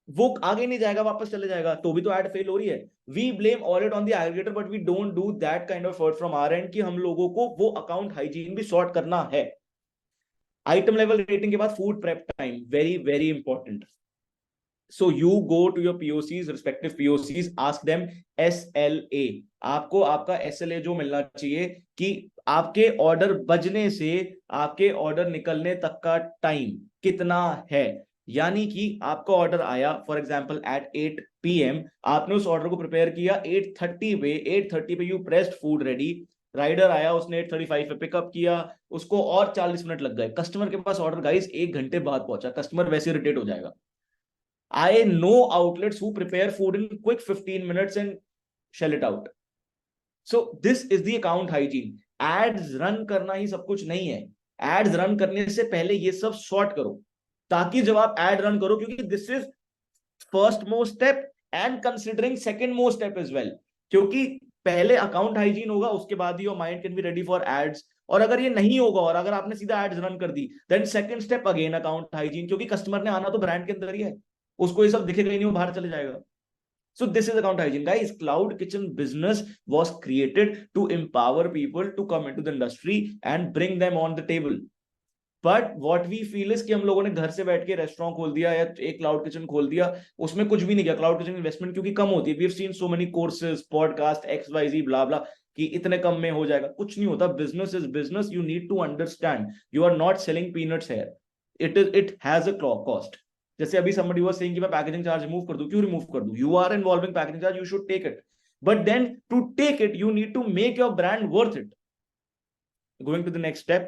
वो आगे नहीं जाएगा, वापस चले जाएगा, तो भी तो ऐड फेल हो रही है। We blame all it on the aggregator, but we don't do that kind of effort from our end कि हम लोगों को वो अकाउंट हाइजीन भी सॉर्ट करना है। आइटम लेवल रेटिंग के बाद food prep time, very very important. So you go to your POCs, respective POCs, ask them SLA. आपको आपका SLA जो मिलना चाहिए कि आपके ऑर्डर बजने से आपके ऑर्डर निकलने तक का टाइम कितना है। यानी कि आपका ऑर्डर आया फॉर एग्जांपल एट 8 PM, आपने उस ऑर्डर को प्रिपेयर किया 8:30 पे you pressed food ready, rider आया, उसने 8:35 पे पिकअप किया, उसको और 40 मिनट लग गए, कस्टमर के पास ऑर्डर गाइस 1 घंटे बाद पहुंचा, कस्टमर वैसे इरिटेट हो जाएगा। I know outlets who prepare food in quick 15 minutes and shell it out. So this is the account hygiene. Ads run करना ही सब कुछ नहीं है। Ads run करने से पहले ये सब सॉर्ट करो, ताकि जब आप ad run करो, क्योंकि this is first most step and considering second most step as well, क्योंकि पहले account hygiene होगा, उसके बाद ही your mind can be ready for ads। और अगर ये नहीं होगा और अगर आपने सीधा एड्स रन कर दी, then second step again account hygiene, क्योंकि कस्टमर ने आना तो ब्रांड के अंदर ही है, उसको ये सब दिखेगा ही नहीं, वो बाहर चले जाएगा। So this is account hygiene, guys. Cloud Kitchen business was created to empower people to come into the industry and bring them on the table. But what we feel is कि हम लोगों ने घर से बैठ के रेस्टोरेंट खोल दिया या एक क्लाउड किचन खोल दिया, उसमें कुछ भी नहीं किया। क्लाउड किचन इन्वेस्टमेंट क्योंकि कम होती है, we have seen so many courses, podcast, XYZ blah blah, कि इतने कम में हो जाएगा, कुछ नहीं होता। Business is business, you need to understand, you are not selling peanuts here, it has a cost. जैसे अभी somebody was saying कि मैं पैकेजिंग चार्ज रिमूव कर दूं, क्यों रिमूव कर दूं? You are involving packaging charge, you should take it, but then to take it you need to make your brand worth it. Going to the next step,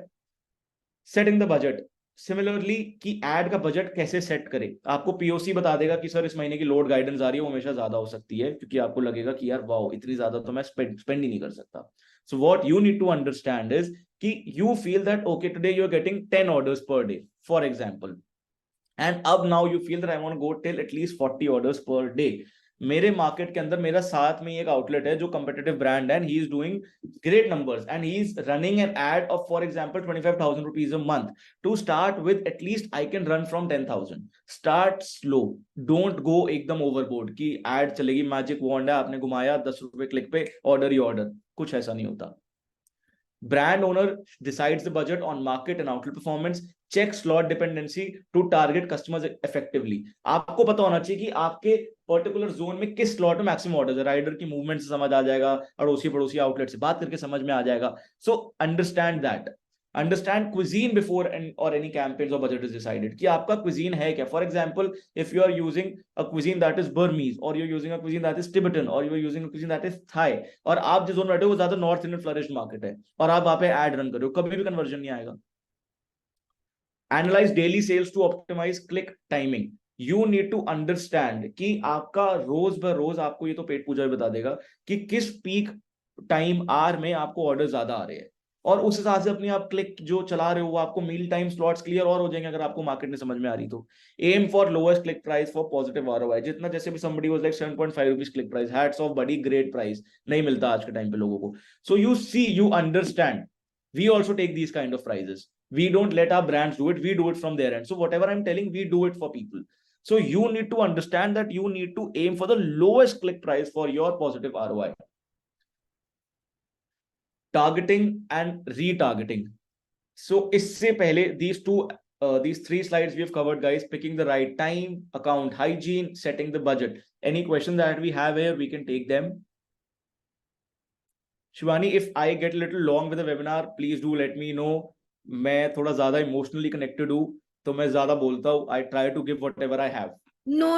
setting the budget. Similarly कि add का budget कैसे set करे, आपको POC बता देगा कि sir इस महीने की लोड गाइडेंस आ रही है, वो हमेशा ज्यादा हो सकती है, क्योंकि आपको लगेगा कि यार वाओ इतनी ज्यादा तो मैं स्पेंड ही नहीं कर सकता. So what you need to understand is कि you feel that okay today you're getting 10 orders per day for example, and अब now you feel that I want to go till at least 40 orders per day. मेरे market के अंदर मेरा साथ में एक outlet है जो कंपेटिटिव ब्रांड है, and he is doing great numbers and he is running an ad of for example 25,000 rupees a month. To start with, at least I can run from 10,000. Start slow, don't go एकदम overboard कि ad चलेगी magic wand है, आपने घुमाया 10 रुपए click पे order ही order, कुछ ऐसा नहीं होता. Brand owner decides the budget on market and outlet performance, check slot dependency to target customers effectively. आपको पता होना चाहिए कि आपके पर्टिकुलर जोन में किस स्लॉट में मैक्सिमम ऑर्डर्स है, राइडर की मूवमेंट से समझ आ जाएगा, अड़ोसी पड़ोसी आउटलेट से बात करके समझ में आ जाएगा. So understand that, understand cuisine before or any campaigns or budget is decided कि आपका cuisine है क्या. For example, if you are using a cuisine that is Burmese, or you're using a cuisine that is Tibetan, or you're using a cuisine that is Thai, और आप जिस zone में बैठे हो वो ज्यादा नॉर्थ इंडियन फ्लरिश्ड मार्केट है, और आप वहां पे एड रन कर रहे हो, कभी भी कन्वर्जन नहीं आएगा. Analyze daily sales to optimize click timing. You need to understand कि आपका रोज ब रोज, आपको ये तो पेट पूजा भी बता देगा कि किस पीक टाइम आर में आपको ऑर्डर ज्यादा आ रहे हैं, और उस हिसाब से अपनी आप क्लिक जो चला रहे हो वो आपको मील टाइम स्लॉट्स क्लियर और हो जाएंगे अगर आपको मार्केट में समझ में आ रही तो. Aim for lowest click price for positive ROI. जितना जैसे भी somebody was like 7.5 rupees click price, hats off बड़ी ग्रेट प्राइस, नहीं मिलता आज के टाइम पे लोगों को. So you see, you understand, we also take these kind of prizes. We don't let our brands do it, we do it from their end. So whatever I'm telling, we do it for people. So you need to understand that you need to aim for the lowest click price for your positive ROI. Targeting and retargeting. So isse pehle these three slides we have covered, guys. Picking the right time, account hygiene, setting the budget. Any questions that we have here, we can take them. Shivani, if I get a little long with the webinar, please do let me know. मैं थोड़ा ज्यादा emotionally connected हूँ तो मैं ज्यादा बोलता हूँ. I try to give whatever I have. No,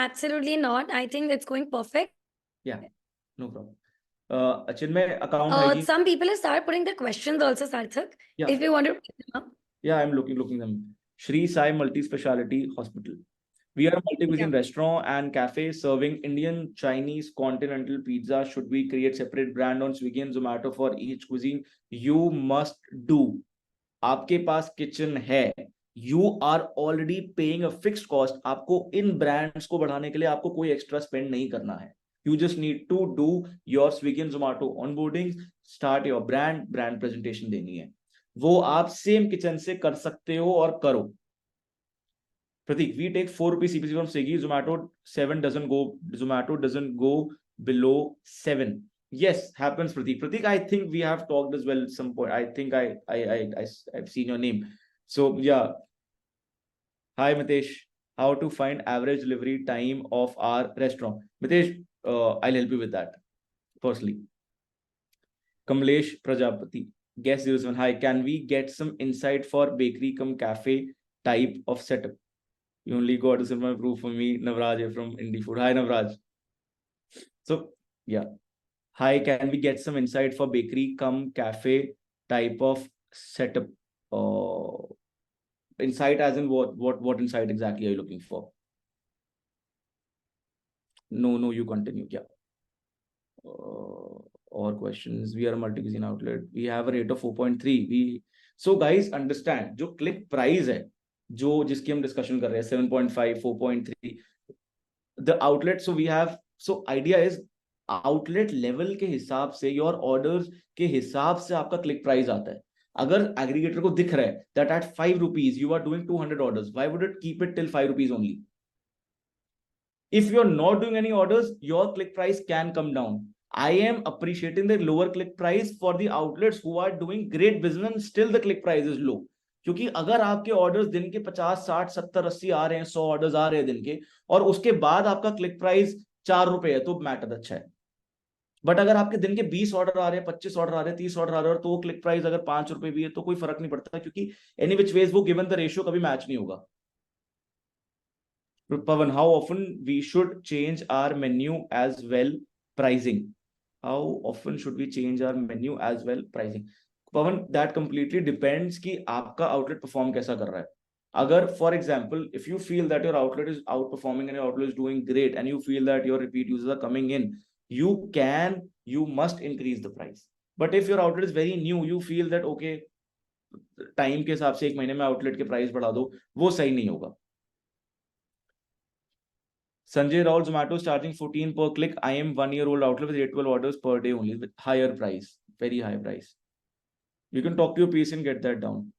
absolutely not. I think it's going perfect. Yeah, no problem. Chinmay, account hygiene. Some people have started putting the questions also, Sarthak. Yeah. If you want to pick them up. Yeah, I'm looking them. Shri Sai Multi-Speciality Hospital. We are a multi-cuisine restaurant and cafe serving Indian, Chinese, continental pizza. Should we create separate brand on Swiggy and Zomato for each cuisine? You must do. आपके पास kitchen है, you are already paying a fixed cost. आपको इन brands को बढ़ाने के लिए आपको कोई extra spend नहीं करना है. You just need to do your Swiggy and Zomato onboarding, start your brand presentation देनी है. वो आप सेम किचन से कर सकते हो और करो. Pratik, we take 4 rupees CPC from Swiggy. Zomato doesn't go below 7. Yes, happens, Pratik. Pratik, I think we have talked as well at some point. I think I've seen your name. So yeah. Hi Mitesh, how to find average delivery time of our restaurant? Mitesh, I'll help you with that firstly. Kamlesh Prajapati, guest 07. Hi, can we get some insight for bakery cum cafe type of setup? You only got to send my proof for me, Navraj from Indie Food. Hi, Navraj. So, yeah. Hi, can we get some insight for bakery cum cafe type of setup? Insight as in what insight exactly are you looking for? No, you continue. Yeah. Or questions. We are a multi-cuisine outlet. We have a rate of 4.3. So guys, understand, जो click price है, जो जिसकी हम discussion कर रहे हैं 7.5, 4.3, the outlet. So we have, so idea is outlet level के हिसाब से, your orders के हिसाब से आपका click price आता है. अगर aggregator को दिख रहा है that at 5 rupees you are doing 200 orders, why would it keep it till 5 rupees only? If you're not doing any orders, your click price can come down. I am appreciating the lower click price for the outlets who are doing great business and still the click price is low. क्योंकि अगर आपके orders दिन के 50, 60, 70, 80 आ रहे हैं, 100 orders आ रहे हैं दिन के, और उसके बाद आपका क्लिक प्राइस 4 रुपए है, तो मैटर अच्छा है. बट अगर आपके दिन के 20 ऑर्डर आ रहे हैं, 25 ऑर्डर आ रहे हैं, 30 ऑर्डर आ रहे हैं, तो क्लिक प्राइस अगर 5 रुपए भी है तो कोई फर्क नहीं पड़ता, क्योंकि एनी विच वेज वो गिवन द रेशियो कभी मैच नहीं होगा. Pavan, how often we should change our menu as well pricing? How often should we change our menu as well pricing? Pawan, that completely depends कि आपका outlet perform कैसा कर रहा है. अगर for example, if you feel that your outlet is outperforming and your outlet is doing great and you feel that your repeat users are coming in, you must increase the price. But if your outlet is very new, you feel that okay, time के हिसाब से एक महीने में outlet के price बढ़ा दो, वो सही नहीं होगा. Sanjay Raul, Zomato is charging 14 per click. I am 1-year-old outlet with 8-12 orders per day only with higher price, very high price. You can talk to your PC and get that down.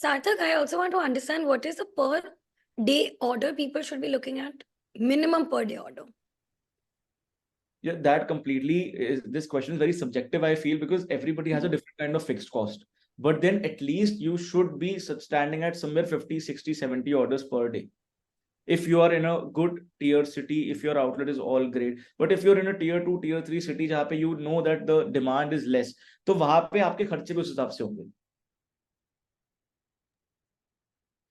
Sarthak, I also want to understand what is the per day order people should be looking at? Minimum per day order. Yeah, that completely is, this question is very subjective, I feel, because everybody has a different kind of fixed cost. But then at least you should be standing at somewhere 50, 60, 70 orders per day. If you are in a good tier city, if your outlet is all great, but if you're in a tier 2, tier 3 city, जहाँ पे you know that the demand is less, तो वहां पे आपके खर्चे भी उस हिसाब से होंगे.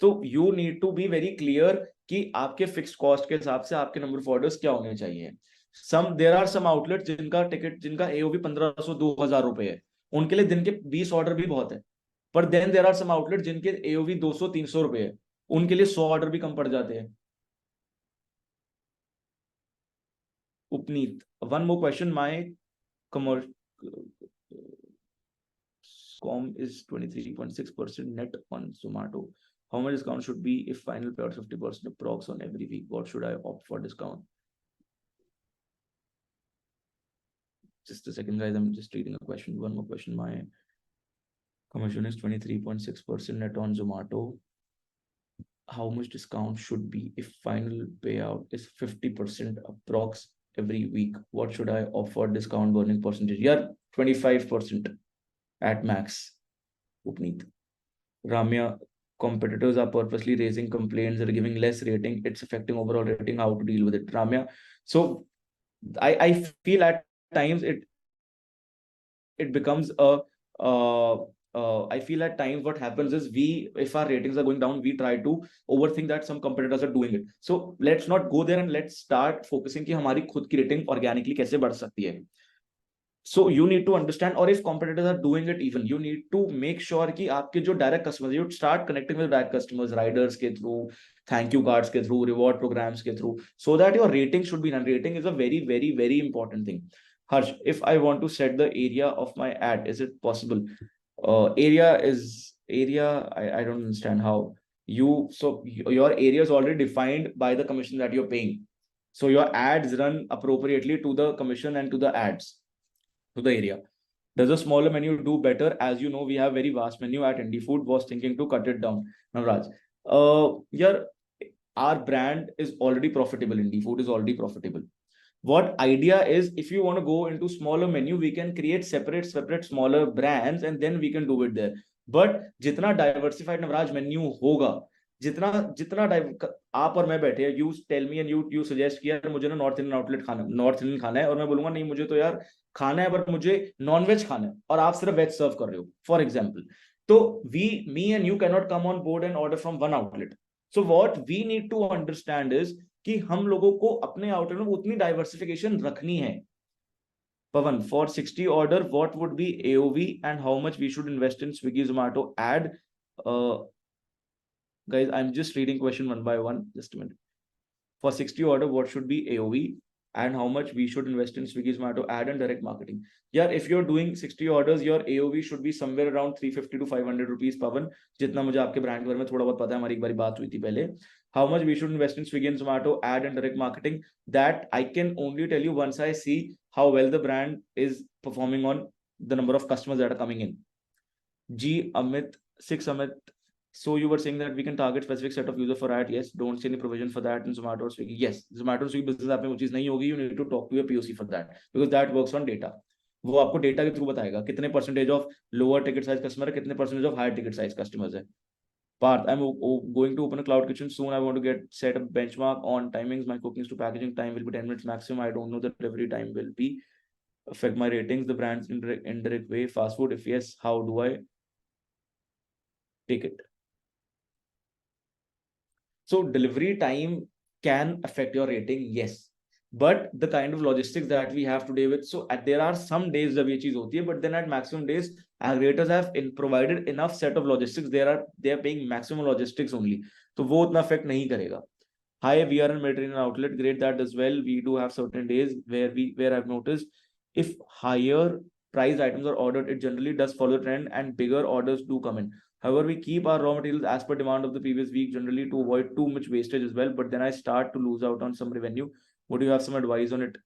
तो you need to be very clear कि आपके fixed cost के हिसाब से आपके number of orders क्या होने चाहिए. There are some outlets जिनका टिकट, जिनका AOV 1500-2000 रुपए है, उनके लिए दिन के 20 ऑर्डर भी बहुत है. पर then there are some outlets जिनके AOV 200-300 रुपए है, उनके लिए 100 ऑर्डर भी कम पड़ जाते हैं. Upneet, one more question. My commercial com is 23.6% net on Zomato. How much discount should be if final payout 50% approx on every week? What should I opt for discount? Just a second, guys. I'm just reading a question. One more question. My commission is 23.6% net on Zomato. How much discount should be if final payout is 50% approx every week? What should I offer discount burning percentage? Yeah, 25% at max. Upneet. Ramya, competitors are purposely raising complaints, they're giving less rating, it's affecting overall rating, how to deal with it? Ramya, so I feel at times it becomes I feel at times what happens is if our ratings are going down, we try to overthink that some competitors are doing it. So let's not go there and let's start focusing कि हमारी खुद की rating organically कैसे बढ़ सकती है. So you need to understand, or if competitors are doing it even, you need to make sure कि आपके जो direct customers, you start connecting with direct customers, riders के through, thank you cards के through, reward programs के through, so that your rating should be done. Rating is a very, very, very important thing. Harsh, if I want to set the area of my ad, is it possible? I don't understand how so your area is already defined by the commission that you're paying. So your ads run appropriately to the commission and to the ads, to the area. Does a smaller menu do better? As you know, we have very vast menu at Indie Food. Was thinking to cut it down. Navraj, our brand is already profitable. Indie Food is already profitable. What idea is, if you want to go into smaller menu, we can create separate smaller brands and then we can do it there. But जितना diversified Navraj menu होगा, जितना आप और मैं बैठे, you tell me and you suggest कि यार मुझे ना नॉर्थ इंडियन आउटलेट खाना, नॉर्थ इंडियन खाना है, और मैं बोलूंगा नहीं मुझे तो यार खाना है, पर मुझे नॉन वेज खाना है, और आप सिर्फ वेज सर्व कर रहे हो, फॉर एग्जाम्पल. तो me and you cannot come on board and order from one outlet. So what we need to understand is कि हम लोगों को अपने आउटलेट में उतनी डाइवर्सिफिकेशन रखनी है. Pavan, for 60 order, what would be AOV and how much we should invest in Swiggy, Zomato ad? Guys, I'm just reading question one by one. Just a minute. For 60 order, what should be AOV and how much we should invest in Swiggy, Zomato ad and direct marketing? Yeah, if you're doing 60 orders, your AOV should be somewhere around 350 to 500 rupees. Pavan, जितना मुझे आपके brand के बारे में थोड़ा बहुत पता है, हमारी एक बारी बात हुई थी पहले. How much we should invest in Swiggy and Zomato ad and direct marketing? That I can only tell you once I see how well the brand is performing on the number of customers that are coming in. G Amit, 6 Amit. So you were saying that we can target specific set of user for ad. Yes, don't see any provision for that in Zomato or Swiggy. Yes, Zomato और Swiggy business app में वो चीज नहीं होगी. You need to talk to your POC for that because that works on data. वो आपको data के through बताएगा कितने percentage of lower ticket size customer है, कितने percentage of higher ticket size customers है. Parth, I'm going to open a cloud kitchen soon. I want to get set up benchmark on timings. My cooking to packaging time will be 10 minutes maximum. I don't know the delivery time will be affect my ratings. The brand's indirect way. Fast food. If yes, how do I take it? So delivery time can affect your rating. Yes. but the kind of logistics that we have today with, so there are some days जब ये चीज होती है, but then at maximum days aggregators have provided enough set of logistics, they are paying maximum logistics only, तो वो उतना affect नहीं करेगा. Hi, we are in Mediterranean outlet, great that as well. We do have certain days where I've noticed if higher price items are ordered, it generally does follow the trend and bigger orders do come in. However, we keep our raw materials as per demand of the previous week, generally to avoid too much wastage as well, but then I start to lose out on some revenue. Would you have some advice on it?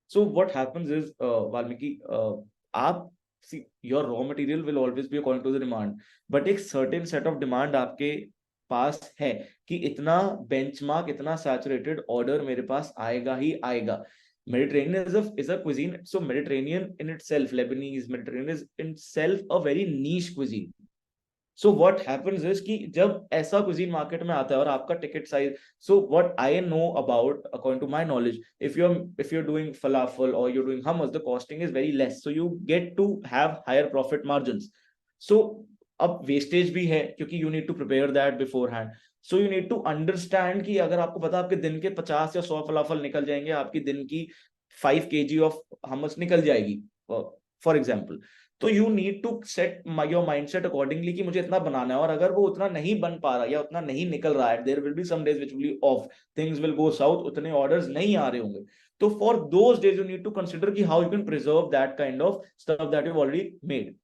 So what happens is, Valmiki, see, your raw material will always be according to the demand, but एक certain set of demand आपके पास है कि इतना benchmark, इतना saturated order मेरे पास आएगा ही आएगा. Mediterranean is a cuisine. So Mediterranean in itself, Lebanese Mediterranean is in itself a very niche cuisine. So what happens is कि जब ऐसा cuisine market में आता है और आपका ticket size, so what I know about, according to my knowledge, if you're doing falafel or you're doing hummus, the costing is very less, so you get to have higher profit margins. So अब wastage भी है क्योंकि you need to prepare that beforehand. So you need to understand कि अगर आपको पता आपके दिन के 50 या 100 फलाफल निकल जाएंगे, आपकी दिन की 5 kg of hummus निकल जाएगी, for example. तो you need to set your mindset accordingly कि मुझे इतना बनाना है, और अगर वो उतना नहीं बन पा रहा या उतना नहीं निकल रहा है, there will be some days which will be off, things will go south, उतने ऑर्डर्स नहीं आ रहे होंगे, तो for those days you need to consider कि how you can preserve that kind of stuff that you have already made.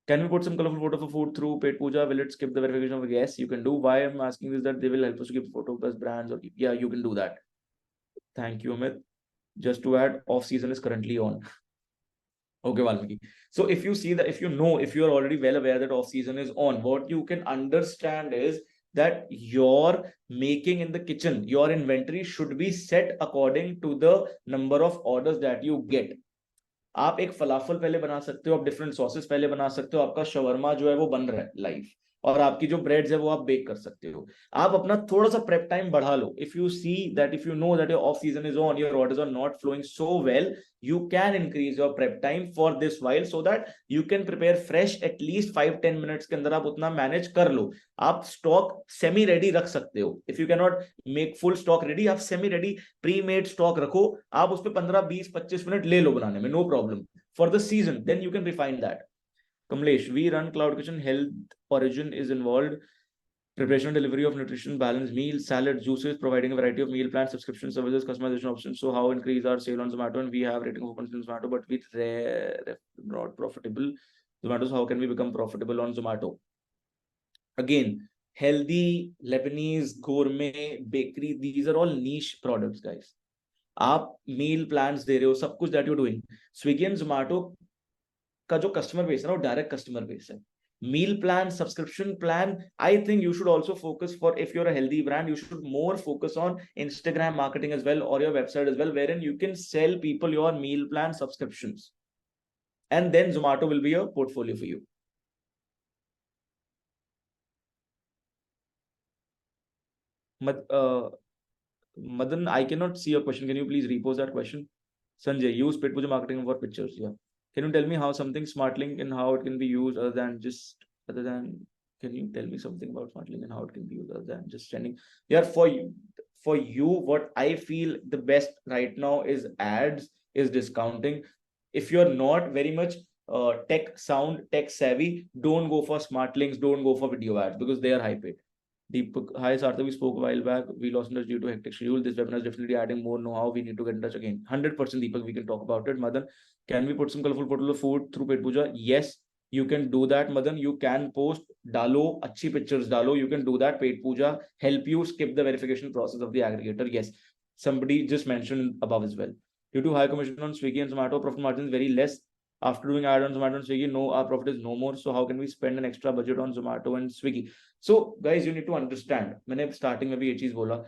Can we put some colorful photo of food through paid puja? Will it skip the verification of? Yes, you can do. Why I'm asking is that they will help us to keep photo plus brands, or yeah, you can do that. Thank you, Amit. Just to add, off season is currently on. Okay, Valmiki. So if you see that, if you are already well aware that off season is on, what you can understand is that your making in the kitchen, your inventory should be set according to the number of orders that you get. आप एक फलाफल पहले बना सकते हो, आप different sauces पहले बना सकते हो, आपका शवरमा जो है वो बन रहा है लाइव, और आपकी जो ब्रेड्स है वो आप बेक कर सकते हो. आप अपना थोड़ा सा प्रेप टाइम बढ़ा लो. If you see that, if you know that your off season is on, your orders are not flowing so well, you can increase your prep time for this while, so that you can prepare fresh at least 5-10 minutes के अंदर आप उतना manage कर लो. आप stock semi ready रख सकते हो. If you can not make full stock ready, आप semi ready pre made stock रखो, आप उस पर 15-20-25 मिनट ले लो बनाने में, no problem, for the season. Then you can refine that. Kamlesh, we run Cloud Kitchen. Health Origin is involved. Preparation and delivery of nutrition, balanced meals, salads, juices, providing a variety of meal plans, subscription services, customization options. So how increase our sale on Zomato? And we have rating of opens in Zomato, but we not profitable. Zomato, so how can we become profitable on Zomato? Again, healthy, Lebanese, gourmet, bakery, these are all niche products, guys. आप meal plans दे रहे हो, सब कुछ that you're doing. Swiggy and Zomato का जो customer base है ना, वो direct customer base है. Meal plan, subscription plan, I think you should also focus, for if you're a healthy brand, you should more focus on Instagram marketing as well, or your website as well, wherein you can sell people your meal plan subscriptions, and then Zomato will be a portfolio for you. Madan, I cannot see your question. Can you please repose that question? Sanjay, use paid puja marketing for pictures. Yeah. Can you tell me how something SmartLink and how it can be used can you tell me something about SmartLink and how it can be used other than just sending? Yeah, for you, what I feel the best right now is ads, is discounting. If you're not very much tech savvy, don't go for SmartLinks, don't go for video ads, because they are high paid. Deepak, hi Sarthak, we spoke a while back. We lost in touch due to hectic schedule. This webinar is definitely adding more know-how. We need to get in touch again. 100% Deepak, we can talk about it. Madan, can we put some colorful photos of food through paid puja? Yes, you can do that, Madan. You can post, dalo, achhi pictures dalo. You can do that. Paid puja help you skip the verification process of the aggregator. Yes, somebody just mentioned above as well. Due to high commission on Swiggy and Zomato, profit margin is very less. After doing ad on Zomato and Swiggy, no, our profit is no more. So how can we spend an extra budget on Zomato and Swiggy? So guys, you need to understand. मैंने starting में भी ये चीज बोला,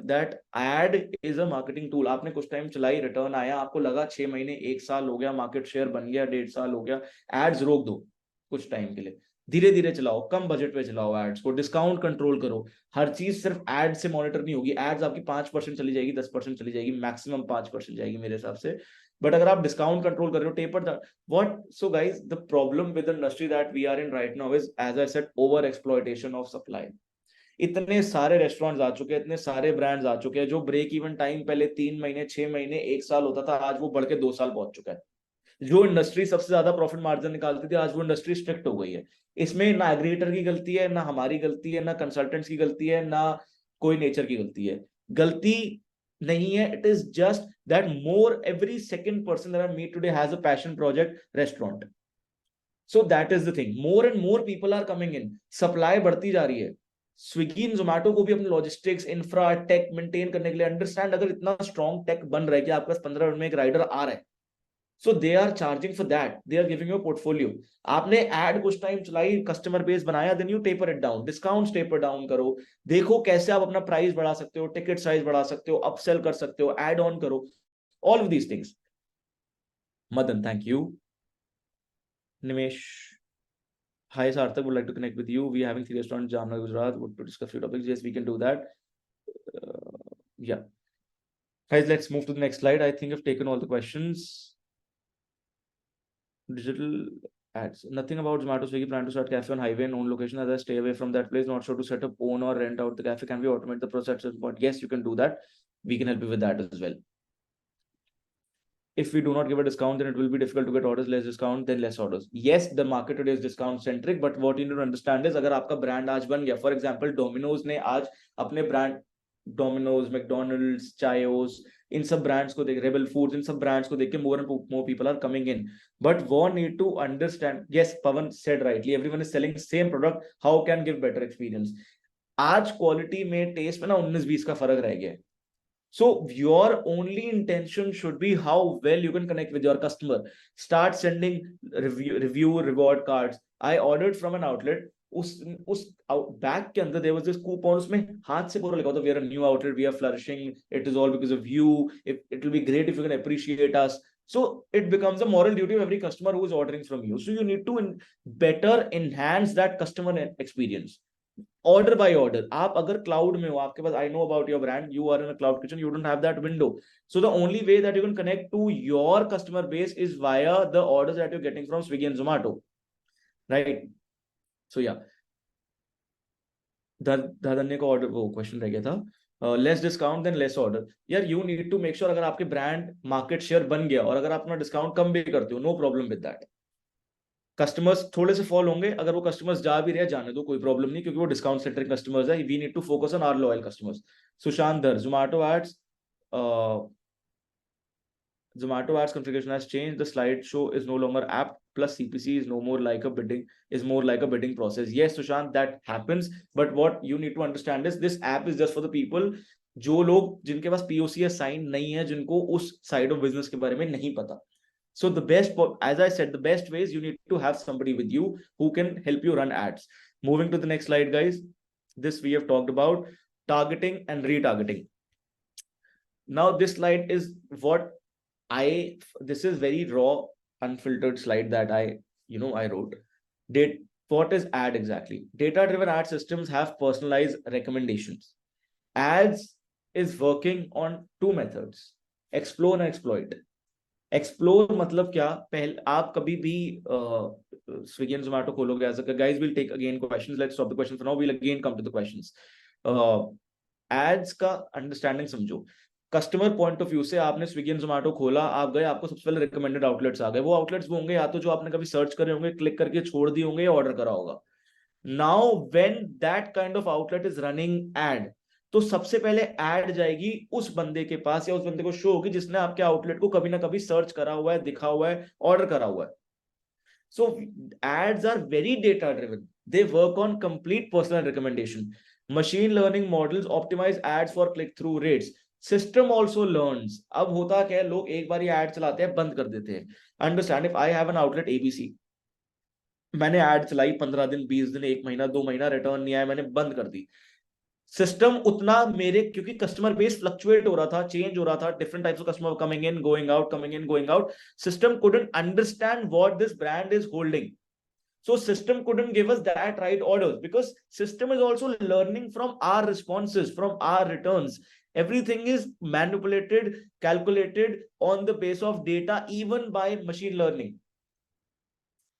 that ad is a marketing tool. आपने कुछ time चलाई, return आया, आपको लगा 6 महीने 1 साल हो गया, मार्केट शेयर बन गया, 1.5 साल हो गया, एड्स रोक दो कुछ टाइम के लिए. धीरे धीरे चलाओ, कम बजट पे चलाओ एड्स को, डिस्काउंट कंट्रोल करो. हर चीज सिर्फ एड से मॉनिटर नहीं होगी. एड्स आपकी 5% चली जाएगी, 10% चली जाएगी, मैक्सिमम 5% जाएगी मेरे हिसाब से. बट अगर आप डिस्काउंट कंट्रोल कर रहे हो, taper what, so guys the problem with the industry that we are in right now is, as I said, over exploitation of supply. इतने सारे रेस्टोरेंट्स आ चुके हैं, इतने सारे ब्रांड्स आ चुके हैं, जो ब्रेक इवन टाइम पहले 3 महीने, 6 महीने, 1 साल होता था, आज वो बढ़ के 2 साल पहुंच चुका है. जो इंडस्ट्री सबसे ज्यादा प्रॉफिट मार्जिन निकालती थी, आज वो इंडस्ट्री स्ट्रिक्ट हो गई है. इसमें ना एग्रीगेटर की गलती है, ना हमारी गलती है, ना कंसल्टेंट्स की गलती है, ना कोई नेचर की गलती है. गलती नहीं है. It is just that more every second person that I meet today has a passion project restaurant. So that is the thing. More and more people are coming in. Supply बढ़ती जा रही है. स्विगी एंड जोमैटो को भी अपने logistics, infra, take maintain करने के लिए, अंडरस्टैंड, अगर इतना स्ट्रॉन्ग टेक बन रहा है कि आपके पास 15 मिनट में एक राइडर आ रहा है, so they are charging for that, they are giving you a portfolio. आपने एड कुछ टाइम चलाई, कस्टमर बेस बनाया, then you taper it down, discounts taper down करो, देखो कैसे आप अपना प्राइस बढ़ा सकते हो, टिकट साइज बढ़ा सकते हो, अपसेल कर सकते हो, एड ऑन करो, all of these things. Madan, thank you. Nimesh, hi Sarthak, would like to connect with you. We are having 3 restaurants, Jamnagar, Gujarat, would to discuss few topics. Yes, we can do that. Yeah. Guys, let's move to the next slide. I think I've taken all the questions. Digital ads. Nothing about Zomato, Swiggy plan to start cafe on highway and own location. As I stay away from that place, not sure to set up, own or rent out the cafe. Can we automate the process? But yes, you can do that. We can help you with that as well. If we do not give a discount, then it will be difficult to get orders. Less discount, then less orders. Yes, the market today is discount centric, but what you need to understand is, अगर आपका brand आज बन गया, for example, Domino's ने आज अपने brand, Domino's, McDonald's, Chaos, इन सब brands को देख, Rebel Foods, इन सब brands को देख के more and more people are coming in. But one need to understand. Yes, Pawan said rightly. Everyone is selling same product. How can give better experience? आज quality में, taste में ना 19-20 का फर्क रह गया है. So your only intention should be how well you can connect with your customer. Start sending review reward cards. I ordered from an outlet. उस बैग के अंदर there was this coupon, उसमें हाथ से पूरा लिखा होता, we are a new outlet, we are flourishing, it is all because of you, it will be great if you can appreciate us. So it becomes a moral duty of every customer who is ordering from you. So you need to better enhance that customer experience. Order by order. आप अगर cloud में हो, आपके पास, I know about your brand, you are in a cloud kitchen, you don't have that window. So the only way that you can connect to your customer base is via the orders that you're getting from Swiggy and Zomato, right? So yeah, धरधन्य का order, वो question रह गया था. Less discount then less order. यार you need to make sure, अगर आपके brand market share बन गया और अगर आप अपना डिस्काउंट कम भी करते हो, no problem with that. Customers थोड़े से फॉल होंगे, अगर वो कस्टमर्स जा भी रहे, जाने दो, कोई प्रॉब्लम नहीं, क्योंकि वो डिस्काउंट सेंट्रिक कस्टमर्स है. We need to focus on our loyal customers. Sushant Dhar, Zomato ads configuration has changed. The slideshow is no longer app plus CPC is no more like a bidding process. Yes, Sushant, that happens. But what you need to understand is this app is just for the people जो लोग, जिनके पास POC sign नहीं है, जिनको उस side of business के बारे में नहीं पता. So the best, as I said, the best ways, you need to have somebody with you who can help you run ads. Moving to the next slide, guys. This we have talked about targeting and retargeting. Now this slide is what this is very raw, unfiltered slide that I wrote. What is ad exactly? Data-driven ad systems have personalized recommendations. Ads is working on 2 methods: explore and exploit. Explore मतलब क्या? पहले आप कभी भी Swiggy and Zomato खोलोगे, as a guys will take again questions, let's stop the questions for now, will again come to the questions. Ads का understanding समझो. Customer point of view से आपने स्विगी एंड जोमैटो खोला, आप गए, आपको सबसे पहले रिकमेंडेड आउटलेट्स आ गए. वो आउटलेट्स वो होंगे या तो जो आपने कभी सर्च करे होंगे, क्लिक करके छोड़ दिए होंगे, या ऑर्डर करा होगा. Now when that kind of outlet is running add, तो सबसे पहले ऐड जाएगी उस बंदे के पास, या उस बंदे को शो होगी जिसने आपके आउटलेट को कभी ना कभी सर्च करा हुआ है, दिखा हुआ है, ऑर्डर करा हुआ है. So ads are very data driven. They work on complete personal recommendation. Machine learning models optimise ads for click through rates. System also learns. अब होता क्या है, लोग एक बार ये एड चलाते हैं, बंद कर देते हैं. Understand, if I have an outlet ABC, मैंने एड चलाई 15 दिन, 20 दिन, 1 महीना, 2 महीना, रिटर्न नहीं आया, मैंने बंद कर दी. सिस्टम उतना मेरे, क्योंकि कस्टमर बेस फ्लक्चुएट हो रहा था, चेंज हो रहा था, different types of customer coming in, going out, coming in, going out. System couldn't understand what this brand is holding. So system couldn't give us that right orders, because system is also learning from our responses, from our returns. Everything is manipulated, calculated on the base of data, even by machine learning.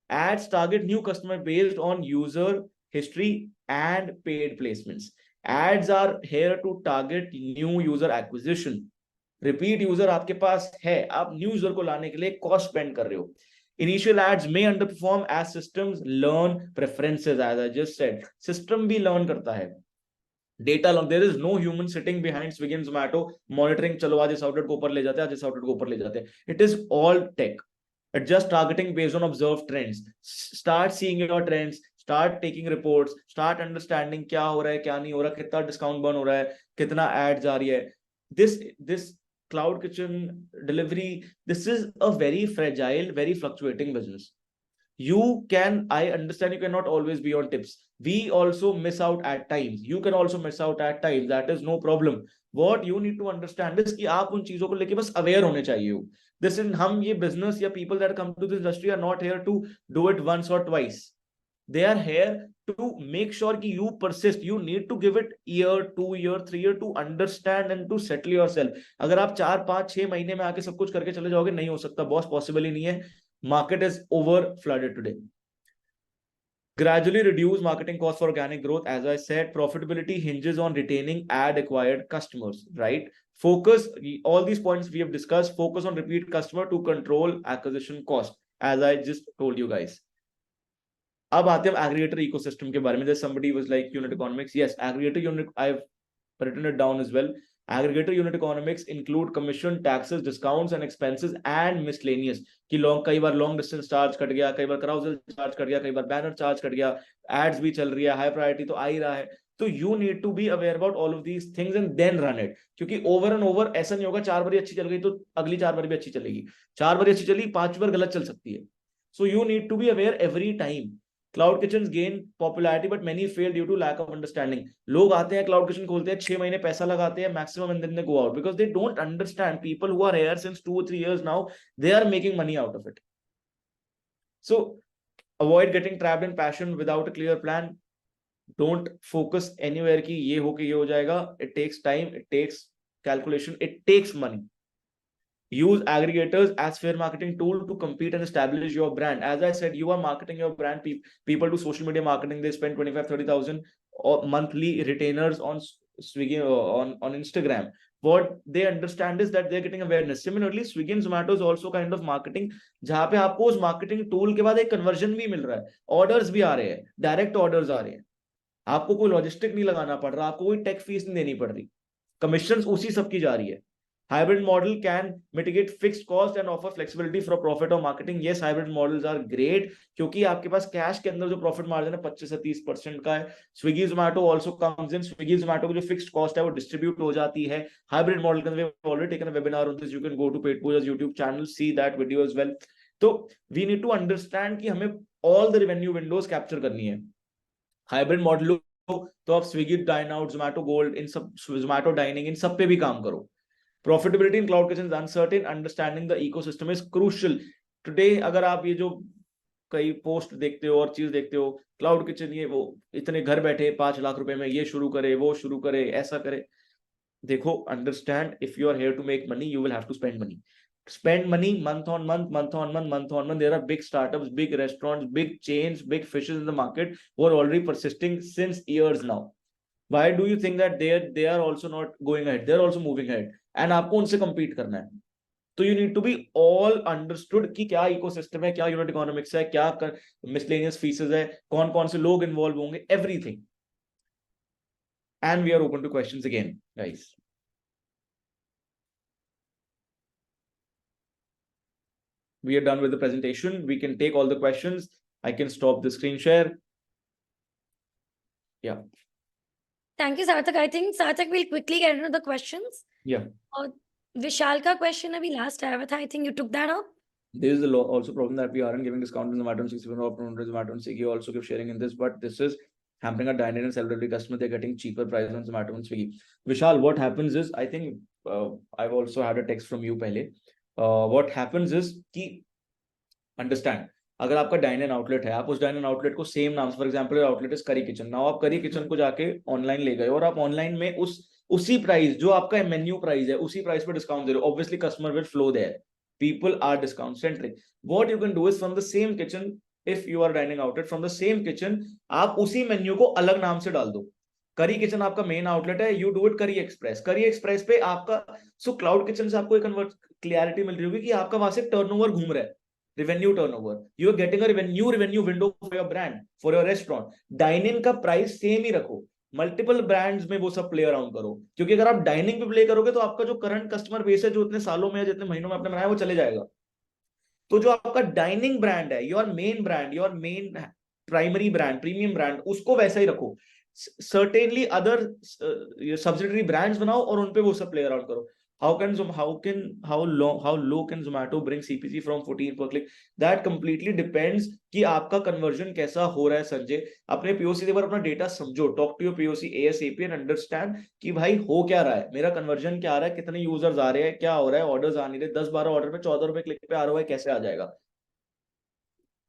Ads target new customer based on user history and paid placements. Ads are here to target new user acquisition. Repeat user आपके पास है, आप new user को लाने के लिए cost spend कर रहे हो. Initial ads may underperform as systems learn preferences, as I just said. System भी learn करता है. Data learn. There is no human sitting behind Swiggy and Zomato monitoring. चलो आज इस आउटलेट को ऊपर ले जाते हैं, आज इस आउटलेट को ऊपर ले जाते हैं. It is all tech. Adjust targeting based on observed trends. Start seeing your trends. Start taking reports. Start understanding क्या हो रहा है, क्या नहीं हो रहा, कितना डिस्काउंट बर्न हो रहा है, कितना एड जा रही है. This cloud kitchen delivery, this is a very fragile, very fluctuating business. I understand you cannot always be on tips. We also miss out at times. You can also miss out at times. That is no problem. What you need to understand is कि आप उन चीजों को लेके बस aware होने चाहिए. This in हम ये business या people that come to this industry are not here to do it once or twice. They are here to make sure कि you persist. You need to give it year, 2 year, 3 year to understand and to settle yourself. अगर आप 4, 5, 6 महीने में आके सब कुछ करके चले जाओगे, नहीं हो सकता बॉस, पॉसिबल ही नहीं है. Market is over flooded today. Gradually reduce marketing costs for organic growth. As I said, profitability hinges on retaining ad acquired customers, right? Focus, all these points we have discussed, focus on repeat customer to control acquisition cost, as I just told you guys. अब आते हैं aggregator ecosystem के बारे में. Somebody was like unit economics. Yes, aggregator unit, I've written it down as well. Aggregator unit economics include commission, taxes, discounts and expenses and miscellaneous. कि कई बार long distance charge cut गया, कई बार carousel charge cut गया, कई बार banner charge cut गया, ads भी चल रही है, high priority तो आ ही रहा है. तो you need to be aware about all of these things and then run it. क्योंकि over and over ऐसा नहीं होगा 4 बारी अच्छी चल गई तो अगली 4 बारी भी अच्छी चलेगी. 4 बारी अच्छी चली, 5 बार गलत चल सकती है. So you need to be aware every time. Cloud kitchens gain popularity, but many fail due to lack of understanding. लोग आते हैं cloud kitchen खोलते हैं, 6 महीने पैसा लगाते हैं maximum and then they go out because they don't understand. People who are here since 2 or 3 years now, they are making money out of it. So avoid getting trapped in passion without a clear plan. Don't focus anywhere कि ये हो के ये हो जाएगा. It takes time, it takes calculation, it takes money. Use aggregators as fair marketing tool to compete and establish your brand. As I said, you are marketing your brand. People do social media marketing. They spend 25,000-30,000 monthly retainers on Swiggy on Instagram. What they understand is that they're getting awareness. Similarly, Swiggy and Zomato is also kind of marketing जहाँ पे आपको उस marketing tool के बाद एक conversion भी मिल रहा है, orders भी आ रहे हैं, direct orders आ रहे हैं. आपको कोई logistic नहीं लगाना पड़ रहा, आपको कोई tech fees नहीं देनी पड़ रही, commissions उसी सब की जा रही है. Hybrid model can mitigate fixed cost and offer flexibility for profit or marketing. Yes, hybrid models are great क्योंकि आपके पास कैश के अंदर जो प्रॉफिट मार्जिन है 25 से 30% का है. Swiggy Zomato also comes in. Swiggy Zomato की जो फिक्स्ड कॉस्ट है वो डिस्ट्रीब्यूट हो जाती है. हाइब्रिड मॉडल के अंदर we've already taken a webinar on this. You can go to Paid Pooja's YouTube channel, see that video as well. तो we need to understand कि हमें all the revenue windows capture करनी है. Hybrid model तो आप Swiggy, Dine Out, Zomato Gold, इन सब Zomato Dining इन सब पे भी काम करो. Profitability in cloud kitchen is uncertain. Understanding the ecosystem is crucial. Today, अगर आप ये जो कई पोस्ट देखते हो और चीज देखते हो, क्लाउड किचन ये वो इतने घर बैठे 5 लाख रुपए में ये शुरू करे, वो शुरू करे, ऐसा करे. देखो, understand if you are here to make money, you will have to spend money. Spend money month on month, month on month, month on month. There are big startups, big restaurants, big chains, big fishes in the market who are already persisting since years now. Why do you think that they are also not going ahead? They are also moving ahead. And आपको उनसे compete करना है. तो you need to be all understood कि क्या ecosystem है, क्या unit economics है, क्या miscellaneous fees है, कौन से लोग involve होंगे, everything. And we are open to questions again, guys. We are done with the presentation. We can take all the questions. I can stop the screen share. Yeah. Thank you, Sarthak. I think, Sarthak, we'll quickly get into the questions. Yeah. Vishal ka question abhi last आया था. I think you took that up. There is also problem that we aren't giving discount in Zomato and 60% off on Zomato and Swiggy also give sharing in this, but this is hampering our dine-in and self-delivery customer. They're getting cheaper prices on Zomato and Swiggy. Vishal, what happens is, I think I've also had a text from you पहले. What happens is कि understand, अगर आपका dine in outlet है, आप उस dine in outlet को same नाम, for example outlet is करी किचन, नाउ आप करी किचन को जाके ऑनलाइन ले गए और आप ऑनलाइन में उसी प्राइस जो आपका मेन्यू प्राइस है उसी प्राइस पे डिस्काउंट दे रहे हो, obviously customer will flow there, people are discount centric. What you can do is from the same kitchen, if you are dining outlet from the same kitchen, आप उसी menu को अलग नाम से डाल दो. करी किचन आपका मेन आउटलेट है, यू डू इट करी एक्सप्रेस. करी एक्सप्रेस पे आपका, सो क्लाउड किचन से आपको एक क्लियरिटी मिल रही होगी कि आपका वहां से टर्नओवर घूम रहा है, revenue turnover. You are getting a revenue window for your brand, for your restaurant. Dining का प्राइस सेम ही रखो, मल्टीपल ब्रांड्स में वो सब प्ले अराउंड करो, क्योंकि अगर आप डाइनिंग पे प्ले करोगे तो आपका जो करंट कस्टमर बेस है, जो इतने सालों में जितने महीनों में आपने बनाया, वो चले जाएगा. तो जो आपका डाइनिंग ब्रांड है, your main brand, your main primary brand, premium brand, उसको वैसा ही रखो. सर्टेनली अदर सब्सिडरी ब्रांड्स बनाओ और उनपे वो सब प्ले अराउंड करो. How low can Zomato bring CPC from 14 per click? That completely depends कि आपका कन्वर्जन कैसा हो रहा है. संजय, अपने पीओसी के बार अपना डेटा समझो, talk to your POC ASAP and understand कि भाई हो क्या रहा है, मेरा कन्वर्जन क्या आ रहा है, कितने यूजर्स आ रहे हैं, क्या हो रहा है, ऑर्डर्स आ नहीं रहे, 10-12 ऑर्डर पे 14 रुपए क्लिक पे आ रहा है, कैसे आ जाएगा?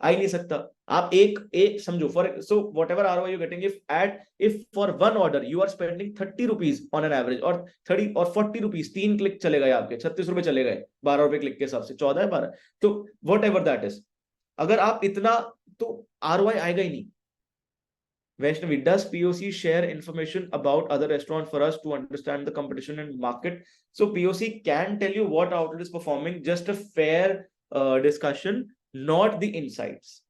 आ ही नहीं सकता. आप एक एक समझो, for so whatever are you getting, if for one order you are spending 30 rupees on an average, और 30 और 40 रुपीज, 3 क्लिक चले गए आपके, 36 रुपए चले गए, 12 रुपए क्लिक के हिसाब से, 14 है 12, तो वॉट एवर दैट इज, अगर आप इतना, तो ROI आएगा ही नहीं. Vaishnavi, does POC share information about other restaurant for us to understand the competition and market? So POC can tell you what outlet is performing, just a fair discussion, not the insights.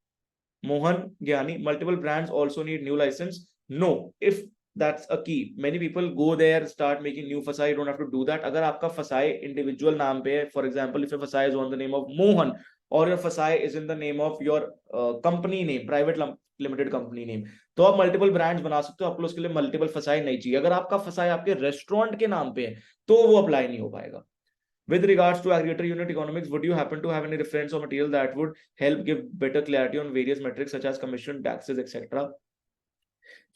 Mohan Gyani, multiple brands also need new license. No, if that's a key. Many people go there, start making new fasai. You don't have to do that. अगर आपका fasai individual नाम पे है, for example, if your fasai is on the name of Mohan, or your fasai is in the name of your company name, private limited company name, तो आप multiple brands बना सकते हो. आपको उसके लिए मल्टीपल फसाई नहीं चाहिए. अगर आपका फसाई आपके रेस्टोरेंट के नाम पे है तो वो अप्लाई नहीं हो पाएगा. With regards to aggregator unit economics, would you happen to have any reference or material that would help give better clarity on various metrics such as commission, taxes, etc.?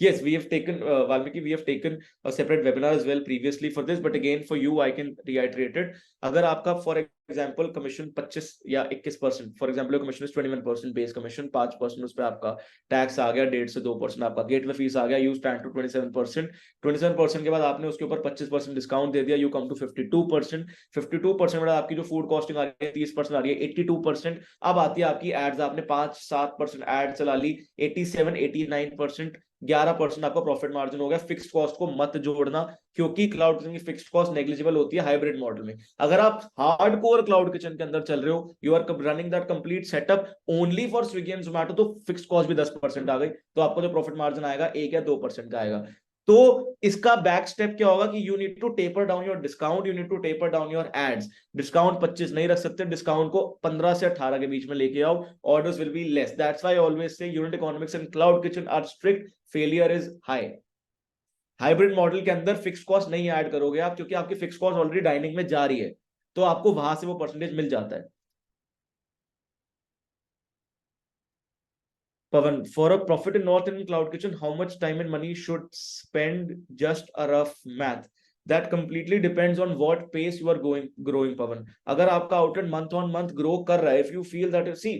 Yes, we have taken Valmiki, we have taken a separate webinar as well previously for this, but again for you I can reiterate it. अगर आपका for example commission 25 या 21%, for example your commission is 21% base commission, 5% उस पे आपका tax आ गया, 1.5 से 2% आपका gateway fees आ गया, you stand to 27%. 27% के बाद आपने उसके ऊपर 25% डिस्काउंट दे दिया, you come to 52%. 52% में आपकी जो फूड कॉस्टिंग आ रही है 30% आ रही है, 82%. अब आती है आपकी एड्स, आपने 5-7% एड चला ली, 87-89%. 11% आपका प्रॉफिट मार्जिन हो गया. फिक्स्ड कॉस्ट को मत जोड़ना, क्योंकि क्लाउड किचन की फिक्स्ड कॉस्ट नेग्लिजिबल होती है हाइब्रिड मॉडल में. अगर आप हार्डकोर क्लाउड किचन के अंदर चल रहे हो, you are running that complete setup only for Swiggy and Zomato, तो फिक्स्ड कॉस्ट भी 10% आ गई, तो आपको जो प्रॉफिट मार्जिन आएगा 1 या 2% का आएगा. तो इसका बैक स्टेप क्या होगा कि you need to taper down your discount, you need to taper down your ads. Discount 25 नहीं रख सकते, डिस्काउंट को 15 से 18 के बीच में लेके आओ, orders will be less. That's why I always say unit economics and cloud kitchen are strict, failure is high. Hybrid model के अंदर फिक्स कॉस्ट नहीं ऐड करोगे आप, क्योंकि आपकी फिक्स कॉस्ट ऑलरेडी डाइनिंग में जा रही है, तो आपको वहां से वो परसेंटेज मिल जाता है. Pavan, for a profit in North Indian cloud kitchen, how much time and money should spend? Just a rough math. That completely depends on what pace you are growing, Pavan. अगर आपका outlet month on month grow कर रहा है, if you feel that, see,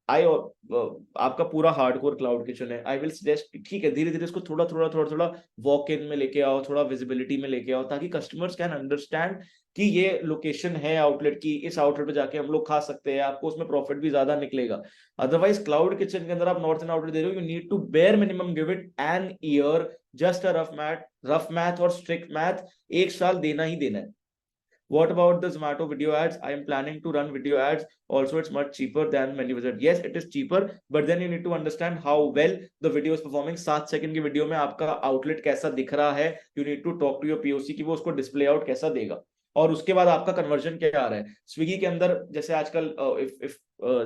आपका पूरा hardcore cloud kitchen है, I will suggest ठीक है, धीरे धीरे इसको थोड़ा वॉक इन में लेके आओ, थोड़ा विजिबिलिटी में लेके आओ, ताकि कस्टमर्स कैन अंडरस्टैंड कि ये लोकेशन है आउटलेट की, इस आउटलेट पे जाके हम लोग खा सकते हैं, आपको उसमें प्रॉफिट भी ज्यादा निकलेगा. अदरवाइज क्लाउड किचन के अंदर आप नॉर्थ एंड आउटलेट दे रहे हो, you need to bear minimum give it an year, just a rough math और स्ट्रिक्ट मैथ, 1 साल देना ही देना है. What about the Zomato video ads? I am planning to run video ads. Also, it's much cheaper than menu visit. Yes, it is cheaper, but then you need to understand how well the video is performing. 7 second की video में आपका outlet कैसा दिख रहा है. You need to talk to your POC कि वो उसको डिस्प्ले आउट कैसा देगा, और उसके बाद आपका कन्वर्जन क्या आ रहा है. स्विगी के अंदर जैसे आजकल इफ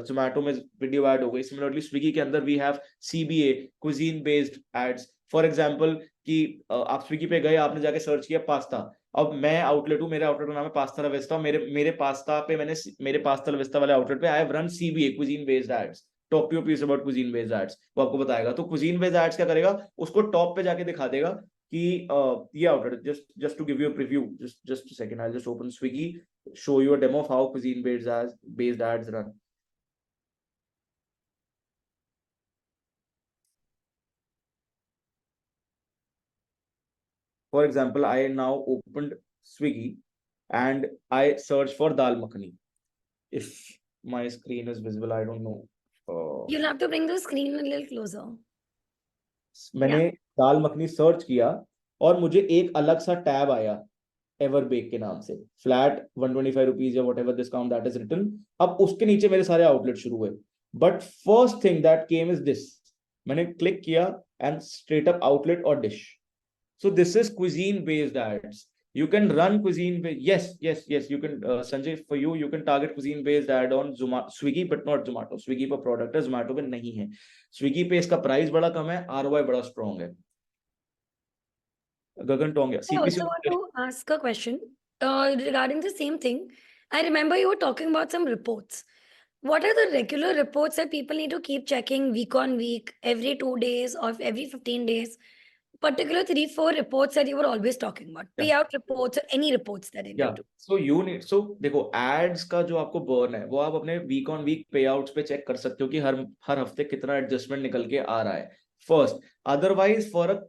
जोमैटो में वीडियो एड हो गई, सिमिलरली स्विगी के अंदर we have CBA, cuisine based ads. For example कि आप स्विगी पे गए, आपने जाके सर्च किया पास्ता. अब मैं आउटलेट हूँ, मेरे आउटलेट का नाम है पास्ता लाविस्ता, मेरे पास्ता पे मैंने मेरे पास्ता लाविस्ता वाले आउटलेट पे I have run CBA, cuisine based ads. Talk to your piece about cuisine based ads, वो आपको बताएगा. तो क्विजीन बेस्ड एड्स क्या करेगा, उसको टॉप पे जाके दिखा देगा कि ये outlet, just to give you a preview, just a second, I will just open Swiggy, show you a demo of how cuisine based ads run. For example, I now opened Swiggy and I search for dal makhani. If my screen is visible, I don't know. You'll have to bring the screen a little closer. मैंने दाल makhani search किया और मुझे एक अलग सा tab आया ever bake के नाम से, फ्लैट 125 रुपीज या whatever discount that is written. अब उसके नीचे मेरे सारे आउटलेट शुरू हुए, but first thing that came is this. मैंने क्लिक किया एंड स्ट्रेट अप आउटलेट और dish. So this is cuisine based ads. You can run cuisine based. Yes. You can, Sanjay, for you, you can target cuisine based ad on Swiggy, but not Zomato. Swiggy पर product है, Zomato पे नहीं है. Swiggy पे इसका price बड़ा कम है, ROI बड़ा स्ट्रॉन्ग है. गगन taungya, I also want to ask a question regarding the same thing. I remember you were talking about some reports. What are the regular reports that people need to keep checking week on week, every 2 days or every 15 days? Particular 3-4 reports that you were always talking about, payout reports or any reports that they need to. So you need, so देखो ads का जो आपको burn है वो आप अपने week on week payouts पे check कर सकते हो कि हर हफ्ते कितना adjustment निकल के आ रहा है. First, otherwise for a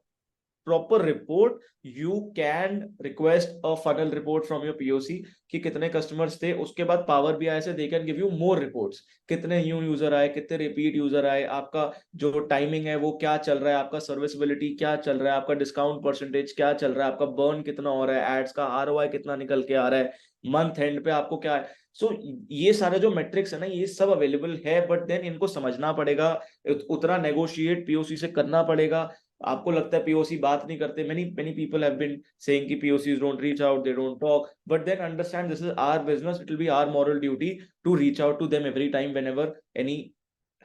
proper report you can request a funnel report from your POC कि कितने customers थे. उसके बाद Power BI से they can give you more reports, कितने new user आए, कितने repeat user आए, आपका जो timing है वो क्या चल रहा है, आपका serviceability क्या चल रहा है, आपका discount percentage क्या चल रहा है, आपका burn कितना हो रहा है, ads का ROI कितना निकल के आ रहा है, month end पे आपको क्या है. So ये सारे जो metrics है ना, ये सब available है, but then इनको समझना पड़ेगा, उतना negotiate POC से करना पड़ेगा. आपको लगता है POC बात नहीं करते. many people have been saying कि POCs don't reach out, they don't talk, but then understand this is our business. It will be our moral duty to reach out to them every time whenever any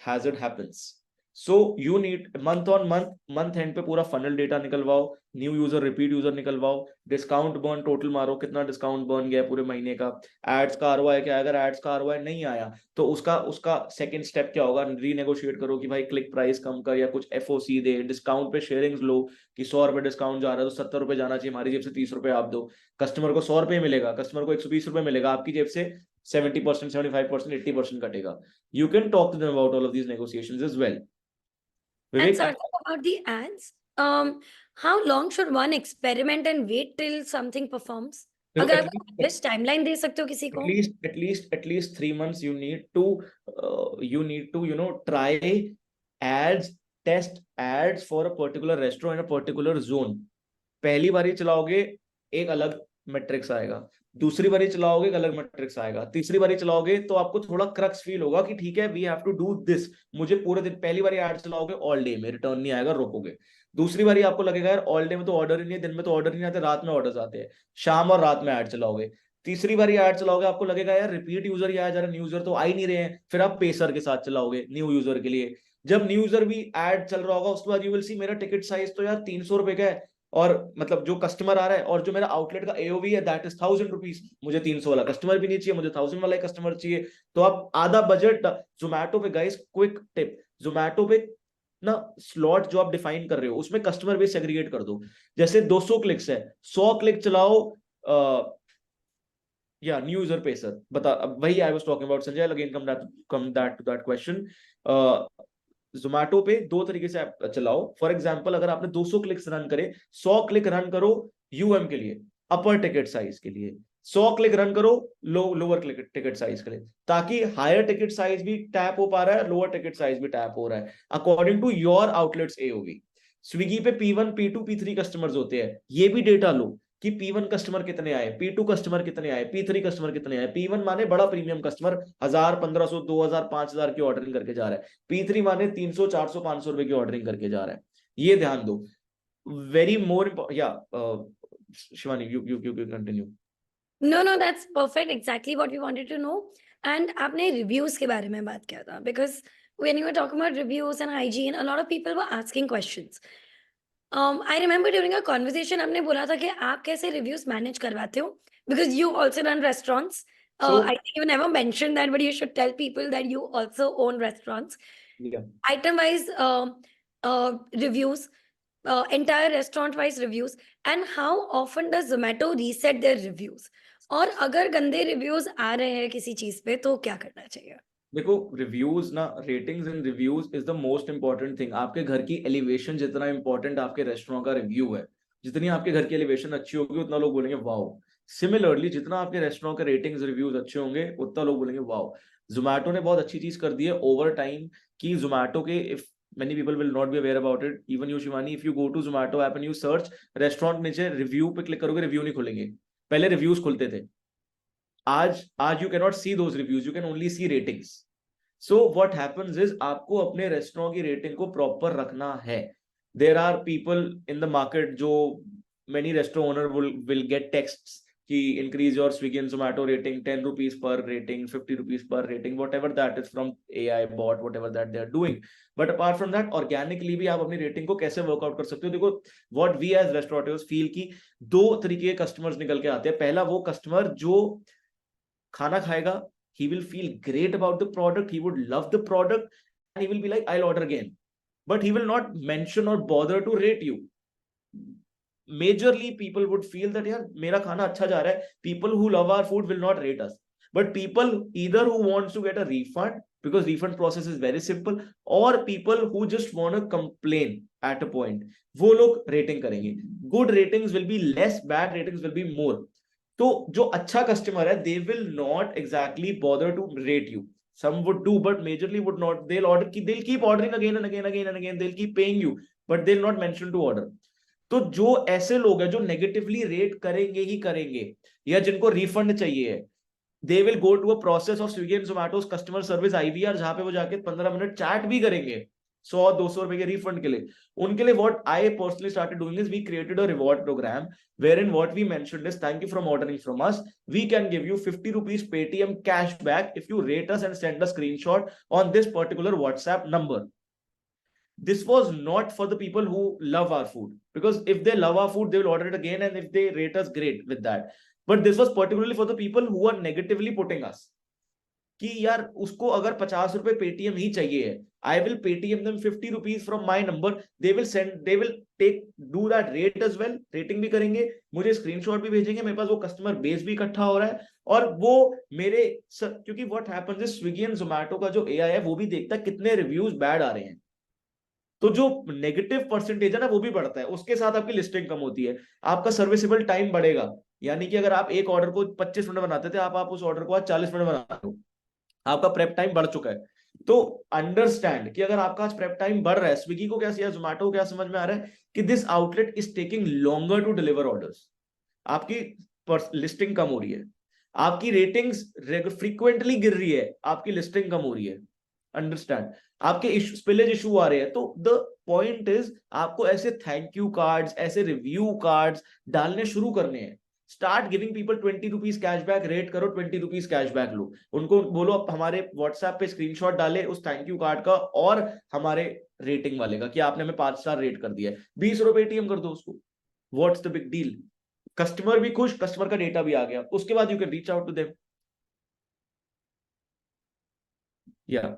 hazard happens. So you need month on month end पे पूरा funnel data निकलवाओ, new user repeat user निकलवाओ, discount burn total मारो, कितना discount burn गया पूरे महीने का, ads का ROI क्या है. अगर ads का ROI नहीं आया तो उसका सेकंड स्टेप क्या होगा, रीनेगोशिएट करो कि भाई क्लिक प्राइस कम कर या कुछ FOC दे, डिस्काउंट पे शेयरिंग्स लो कि 100 रुपए डिस्काउंट जा रहा है तो 70 रुपए जाना चाहिए, हमारी जेब से 30 रुपए आप दो. कस्टमर को 100 रुपए मिलेगा, कस्टमर को 120 रुपए मिलेगा, आपकी जेब से 70%, 75%, 80% कटेगा. You can talk to them about all of these negotiations as well. And something about the ads, how long should one experiment and wait till something performs? अगर आप best timeline दे सकते हो किसी को? At least 3 months you need to try ads, test ads for a particular restaurant in a particular zone. पहली बारी चलाओगे एक अलग मैट्रिक्स आएगा, दूसरी बारी चलाओगे एक अलग मैट्रिक्स आएगा, तीसरी बारी चलाओगे तो आपको थोड़ा क्रक्स फील होगा कि ठीक है we have to do this. मुझे पूरे दिन, पहली बारी ऐड चलाओगे ऑल डे में रिटर्न नहीं आएगा, रोकोगे. दूसरी बारी आपको लगेगा यार ऑल डे में तो ऑर्डर ही नहीं है, दिन में तो ऑर्डर नहीं आते, रात में ऑर्डर्स आते हैं, शाम और रात में ऐड चलाओगे. तीसरी बारी ऐड चलाओगे आपको लगेगा यार रिपीट यूजर ही आया जा रहा है, न्यू यूजर तो आ ही नहीं रहे हैं, फिर आप पेसर के साथ चलाओगे न्यू यूजर के लिए. जब न्यू यूजर भी ऐड चल रहा होगा उसके बाद यू विल सी मेरा टिकट साइज तो यार 300 रुपए का है, और मतलब जो कस्टमर आ रहा है और जो मेरा आउटलेट का AOV है दैट इज 1000 रुपीज. मुझे 300 वाला कस्टमर भी नहीं चाहिए, मुझे 1000 वाला कस्टमर चाहिए. तो आप आधा बजट जोमैटो पे, गाइस क्विक टिप, जोमैटो पे ना स्लॉट जो आप डिफाइन कर रहे हो उसमें कस्टमर बेस सेग्रीगेट कर दो. जैसे 200 क्लिक्स है, 100 क्लिक चलाओ या न्यू यूजर पेसर. बता, वही I was talking about Sanjay, again come that to that question. Zomato पे दो तरीके से आप चलाओ. फॉर एग्जांपल अगर आपने 200 क्लिक्स रन करे, 100 क्लिक रन करो UM के लिए, अपर टिकट साइज के लिए, 100 क्लिक रन करो लोअर टिकट साइज के लिए, ताकि हायर टिकट साइज भी टैप हो पा रहा है, लोअर टिकट साइज भी टैप हो रहा है according to your outlets AOV. Swiggy पे P1, P2, P3 कस्टमर्स होते हैं, ये भी डेटा लो कि P1 कस्टमर कितने आए, P2 कस्टमर कितने आए, P3 कस्टमर कितने आए. P1 माने बड़ा प्रीमियम कस्टमर 1000, 1500, 2000, 5000 की ऑर्डरिंग करके जा रहा है. P3 माने 300, 400, 500 रुपए की ऑर्डरिंग करके जा रहा है. ये ध्यान दो. Very more Shivani, you continue. No, that's perfect. Exactly what we wanted to know. And आपने reviews के बारे में बात किया था, because when you were talking about reviews and hygiene, a lot of people were asking questions. I remember during a conversation आपने बोला था कि आप कैसे reviews manage करवाते हो, because you also run restaurants. I think you never mentioned that, but you should tell people that you also own restaurants. Yeah. Item-wise reviews, entire restaurant-wise reviews, and how often does Zomato reset their reviews? और अगर गंदे reviews आ रहे हैं किसी चीज पे तो क्या करना चाहिए? देखो रिव्यूज ना, ratings and reviews is the most important thing. आपके घर की एलिवेशन जितना इंपॉर्टेंट आपके रेस्टोरेंट का रिव्यू है, जितनी आपके घर की एलिवेशन अच्छी होगी उतना लोग बोलेंगे वाओ। सिमिलरली जितना आपके रेस्टोरेंट के रेटिंग्स रिव्यूज अच्छे होंगे उतना लोग बोलेंगे वाओ। जोमैटो ने बहुत अच्छी चीज कर दी है ओवर टाइम कि जोमैटो के, if many people will not be aware about it, even you Shivani, if you go to Zomato app and you search restaurant, नीचे रिव्यू पे क्लिक करोगे रिव्यू नहीं खुलेंगे, पहले रिव्यूज खुलते थे। आज you cannot see those reviews, you can only see ratings. So what happens is आपको अपने रेस्टोरेंट की रेटिंग को प्रॉपर रखना है। There are people in the market जो many restaurant owner will get texts कि increase your Swiggy and Zomato rating 10 rupees per rating, 50 rupees per rating, whatever that is from AI bot, whatever that they are doing. But apart from that, organically भी आप अपनी rating को कैसे workout कर सकते हो। देखो what we as restaurateurs feel कि दो तरीके के कस्टमर्स निकल के आते हैं। पहला वो कस्टमर जो खाना खाएगा, he will feel great about the product, he would love the product, and he will be like, I'll order again. But he will not mention or bother to rate you. Majorly, people would feel that, yaar, mera khana acha ja raha hai. People who love our food will not rate us. But people either who wants to get a refund, because refund process is very simple, or people who just want to complain at a point, वो लोग rating करेंगे. Good ratings will be less, bad ratings will be more. तो जो अच्छा customer है, they will not exactly bother to rate you. Some would do, but majorly would not. They'll keep ordering again and again, again and again. They'll keep paying you, but they'll not mention to order. तो जो ऐसे लोग हैं जो negatively rate करेंगे ही करेंगे, या जिनको रिफंड चाहिए है, they will go to a process of Swiggy and Zomato customer service IVR, जहां पे वो जाके 15 मिनट चैट भी करेंगे 100-200 रुपए के रिफंड के लिए। उनके लिए what I personally started doing is we created a reward program wherein what we mentioned is thank you from ordering from us, we can give you 50 rupees Paytm cash back if you rate us and send a screenshot on this particular WhatsApp number. This was not for the people who love our food, because if they love our food they will order it again, and if they rate us, great with that. But this was particularly for the people who are negatively putting us कि यार उसको अगर 50 रुपए Paytm ही चाहिए है, I will Paytm them 50 rupees from my number, they will do that rate as well, rating भी करेंगे, मुझे स्क्रीनशॉट भी भेजेंगे, मेरे पास वो कस्टमर बेस भी इकट्ठा हो रहा है, और वो मेरे क्योंकि what happens is Swiggy and Zomato का जो AI है वो भी देखता है कितने रिव्यूज बैड आ रहे हैं, तो जो नेगेटिव परसेंटेज है ना वो भी बढ़ता है, उसके साथ आपकी लिस्टिंग कम होती है, आपका सर्विसेबल टाइम बढ़ेगा। यानी कि अगर आप एक ऑर्डर को 25 मिनट बनाते थे, आप उस ऑर्डर को आज 40 मिनट बना रहे हो, आपका प्रेप टाइम बढ़ चुका है। तो अंडरस्टैंड कि अगर आपका आज प्रेप टाइम बढ़ रहा है, स्विगी को क्या या जोमैटो को क्या समझ में आ रहा है कि this outlet is taking longer to deliver orders, आपकी लिस्टिंग कम हो रही है, आपकी रेटिंग्स फ्रीक्वेंटली गिर रही है, आपकी लिस्टिंग कम हो रही है, अंडरस्टैंड, आपके स्पिलेज इशू आ रहे हैं। तो द पॉइंट इज आपको ऐसे थैंक यू कार्ड्स, ऐसे रिव्यू कार्ड्स डालने शुरू करने हैं। Start giving people 20 rupees cashback, rate करो 20 रुपीज कैशबैक लो, उनको बोलो आप हमारे व्हाट्सएप पे स्क्रीनशॉट डाले उस थैंक यू कार्ड का और हमारे रेटिंग वाले का कि आपने हमें 5 स्टार रेट कर दिया है, 20 रुपए ATM कर दो उसको, what's the big deal, customer भी खुश, कस्टमर का डेटा भी आ गया, उसके बाद you can reach out to them. या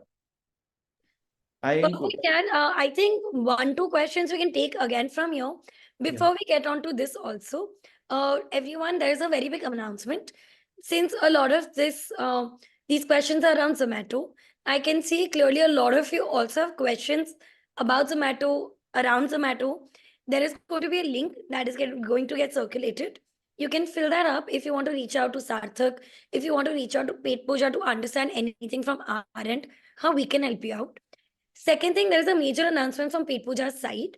Perfect, and I think 1-2 questions we can take again from you before we get on to this also. Everyone, there is a very big announcement. Since a lot of these questions are around Zomato, I can see clearly a lot of you also have questions about Zomato, around Zomato. There is going to be a link that is going to get circulated. You can fill that up if you want to reach out to Sarthak, if you want to reach out to Pet Puja to understand anything from our end, how we can help you out. Second thing, there is a major announcement from Pet Puja's side.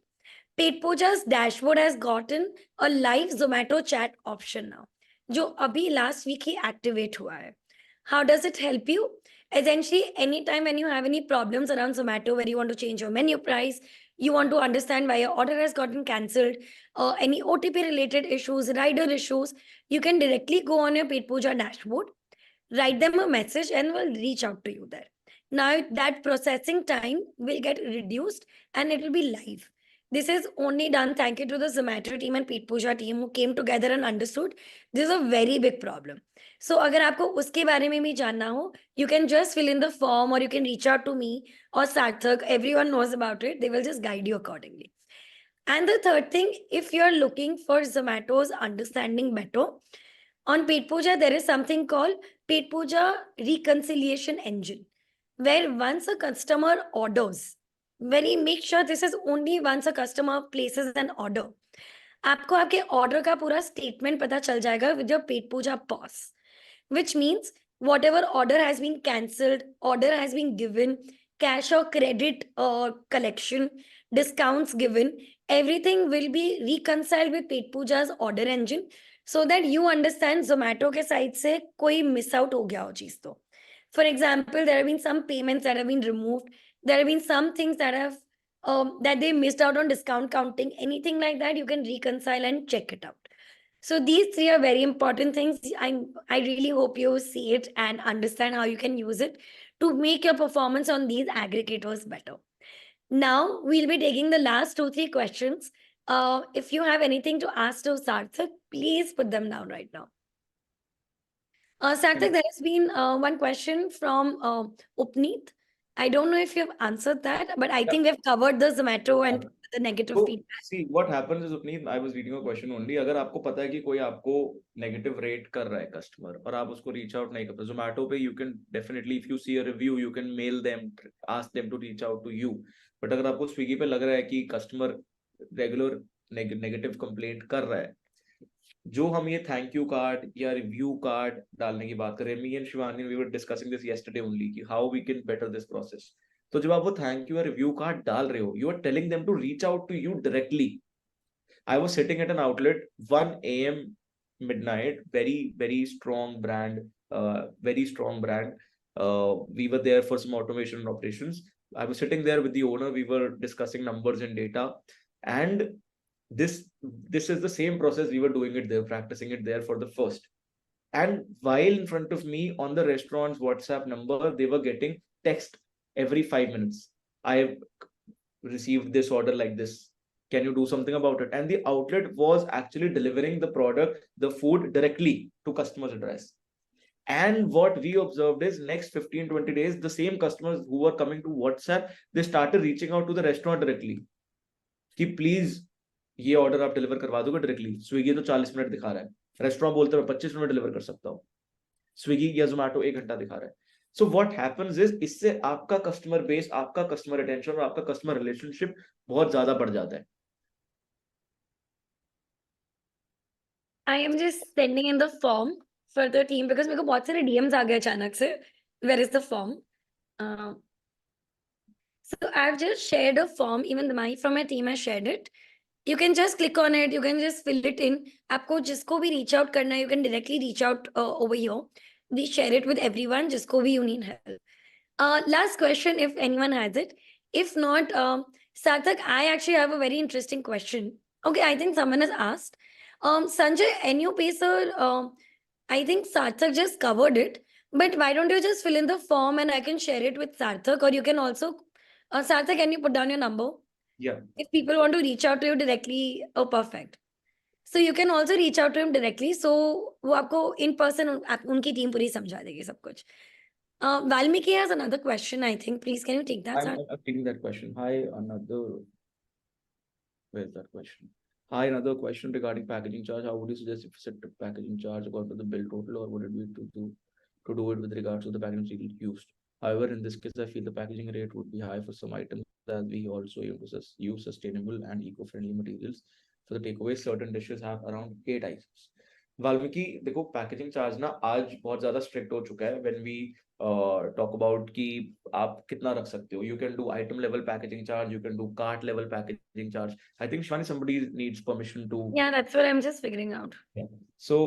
Pet Puja's dashboard has gotten a live Zomato chat option now, जो अभी last week ही activate हुआ है. How does it help you? Essentially, anytime when you have any problems around Zomato, where you want to change your menu price, you want to understand why your order has gotten cancelled, any OTP related issues, rider issues, you can directly go on your Pet Puja dashboard, write them a message, and we'll reach out to you there. Now that processing time will get reduced and it will be live. This is only done thank you to the Zomato team and Pet Puja team who came together and understood this is a very big problem. So अगर आपको उसके बारे में भी जानना हो, you can just fill in the form or you can reach out to me or Sarthak. Everyone knows about it. They will just guide you accordingly. And the third thing, if you're looking for Zomato's understanding better, on Pet Puja, there is something called Pet Puja Reconciliation Engine, where once a customer orders, make sure this is only once a customer places an order. आपको आपके order का पूरा statement पता चल जाएगा with your Pet Pooja POS, which means whatever order has been cancelled, order has been given, cash or credit collection, discounts given, everything will be reconciled with Pet Puja's order engine so that you understand Zomato के side से कोई miss out हो गया हो चीज तो. For example, there have been some payments that have been removed. There have been some things that have that they missed out on discount counting. Anything like that, you can reconcile and check it out. So these three are very important things. I really hope you see it and understand how you can use it to make your performance on these aggregators better. Now we'll be taking the last 2-3 questions. If you have anything to ask to Sarthak, please put them down right now. Sarthak, there has been one question from Upneet. I don't know if you've answered that, but I think we've covered the Zomato and the negative So, feedback. see, what happens is, Upneet, I was reading a question only. अगर आपको पता है कि कोई आपको negative rate कर रहा है कस्टमर और आप उसको रीच आउट नहीं करते, जोमेटो पे you can definitely, if you see a review, you can mail them, ask them to reach out to you. But अगर आपको स्विगी पे लग रहा है कि कस्टमर रेगुलर नेगेटिव कंप्लेंट कर रहा है, जो हम ये थैंक यू कार्ड या रिव्यू कार्ड डालने की बात करें, me and Shivani we were discussing this yesterday only कि how we can better this process. तो जब आप वो थैंक यू या रिव्यू कार्ड डाल रहे हो, you are telling them to reach out to you directly. I was sitting at an outlet 1 a.m. midnight, very strong brand, very strong brand. We were there for some automation and operations. I was sitting there with the owner. We were discussing numbers and data, and this is the same process. We were doing it there, practicing it there for the first. And while in front of me on the restaurant's WhatsApp number, they were getting text every 5 minutes. I have received this order like this. Can you do something about it? And the outlet was actually delivering the product, the food, directly to customer's address. And what we observed is next 15-20 days, the same customers who were coming to WhatsApp, they started reaching out to the restaurant directly कि please ये order आप deliver करवा दोगे directly. Swiggy तो 40 minute दिखा रहा है, restaurant बोलते हैं 25 मिनट डिलीवर कर सकता हूँ, स्विगी या जोमेटो 1 घंटा दिखा रहा है. सो व्हाट हैपेंस इज, इससे आपका कस्टमर बेस, आपका कस्टमर अटेंशन और आपका कस्टमर रिलेशनशिप बहुत ज्यादा बढ़ जाता है. I am just sending in the form for the team because मेरे को बहुत सारे DMs आ गए अचानक से. Where is the form? So I've just shared a form. Even from my team has shared it. You can just click on it. You can just fill it in. आपको जिसको भी reach out करना है, you can directly reach out over here. We share it with everyone. जिसको भी you need help. Last question, if anyone has it. If not, Sarthak, I actually have a very interesting question. Okay, I think someone has asked. Sanjay, NUPacer, I think Sarthak just covered it. But why don't you just fill in the form and I can share it with Sarthak, or you can also, Sarthak, can you put down your number? Yeah. If people want to reach out to you directly, oh, perfect. So you can also reach out to him directly. So वो आपको in person उनकी team पूरी समझा देगी सब कुछ. Valmiki has another question, I think. Please, can you take that? I'm taking that question. Hi, where's that question? Hi, another question regarding packaging charge. How would you suggest if set the packaging charge according to the bill total, or would it be to do it with regards to the packaging material used? However, in this case, I feel the packaging rate would be high for some items as we also use sustainable and eco-friendly materials. For the takeaway, certain dishes have around 8 items. Valmiki देखो, packaging charge ना आज बहुत ज्यादा strict हो चुका है. When we talk about कि आप कितना रख सकते हो, you can do item level packaging charge, you can do cart level packaging charge. I think Shivani, somebody needs permission to. Yeah, that's what I'm just figuring out. So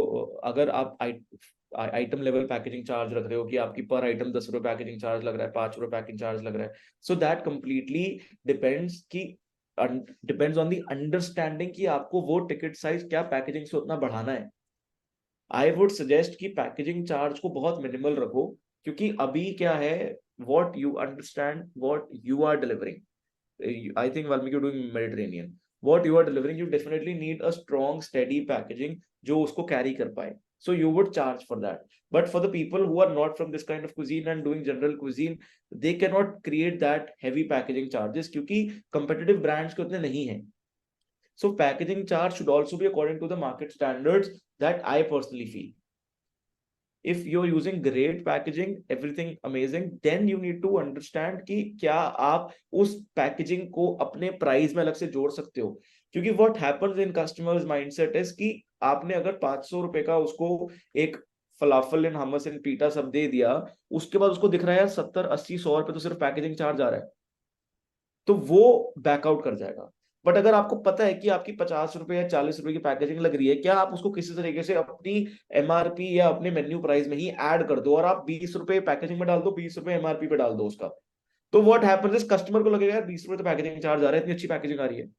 अगर आप item level packaging charge रख रहे हो कि आपकी पर item 10 रुपए packaging charge लग रहा है, 5 रुपए पैकेजिंग चार्ज लग रहा है, so that completely depends on the understanding कि आपको वो टिकट साइज क्या पैकेजिंग से उतना बढ़ाना है. आई वुड सजेस्ट कि पैकेजिंग चार्ज को बहुत मिनिमल रखो, क्योंकि अभी क्या है, what you understand, what you are delivering. I think Valmiki doing Mediterranean, what you are delivering, you definitely need a strong steady packaging जो उसको कैरी कर पाए. So you would charge for that. But for the people who are not from this kind of cuisine and doing general cuisine, they cannot create that heavy packaging charges क्योंकि competitive brands के उतने नहीं हैं. So packaging charge should also be according to the market standards that I personally feel. if you're using great packaging, everything amazing, then you need to understand कि क्या आप उस packaging को अपने price में अलग से जोड़ सकते हो. क्योंकि what happens in customers mindset is कि आपने अगर 500 रुपए का उसको एक फलाफल इन हमस इन पीटा सब दे दिया, उसके बाद उसको दिख रहा है यार 70 80 100 रुपए तो सिर्फ पैकेजिंग चार्ज आ रहा है, तो वो बैकआउट कर जाएगा. बट अगर आपको पता है कि आपकी 50 रुपए या 40 रुपए की पैकेजिंग लग रही है, क्या आप उसको किसी तरीके से अपनी एमआरपी या अपने मेन्यू प्राइस में ही ऐड कर दो और आप 20 रुपए पैकेजिंग में डाल दो, 20 रुपए एमआरपी पे डाल दो उसका, तो व्हाट हैपेंस इज कस्टमर को लगेगा यार 20 रुपए तो पैकेजिंग चार्ज आ रहा है, इतनी अच्छी पैकेजिंग आ रही है.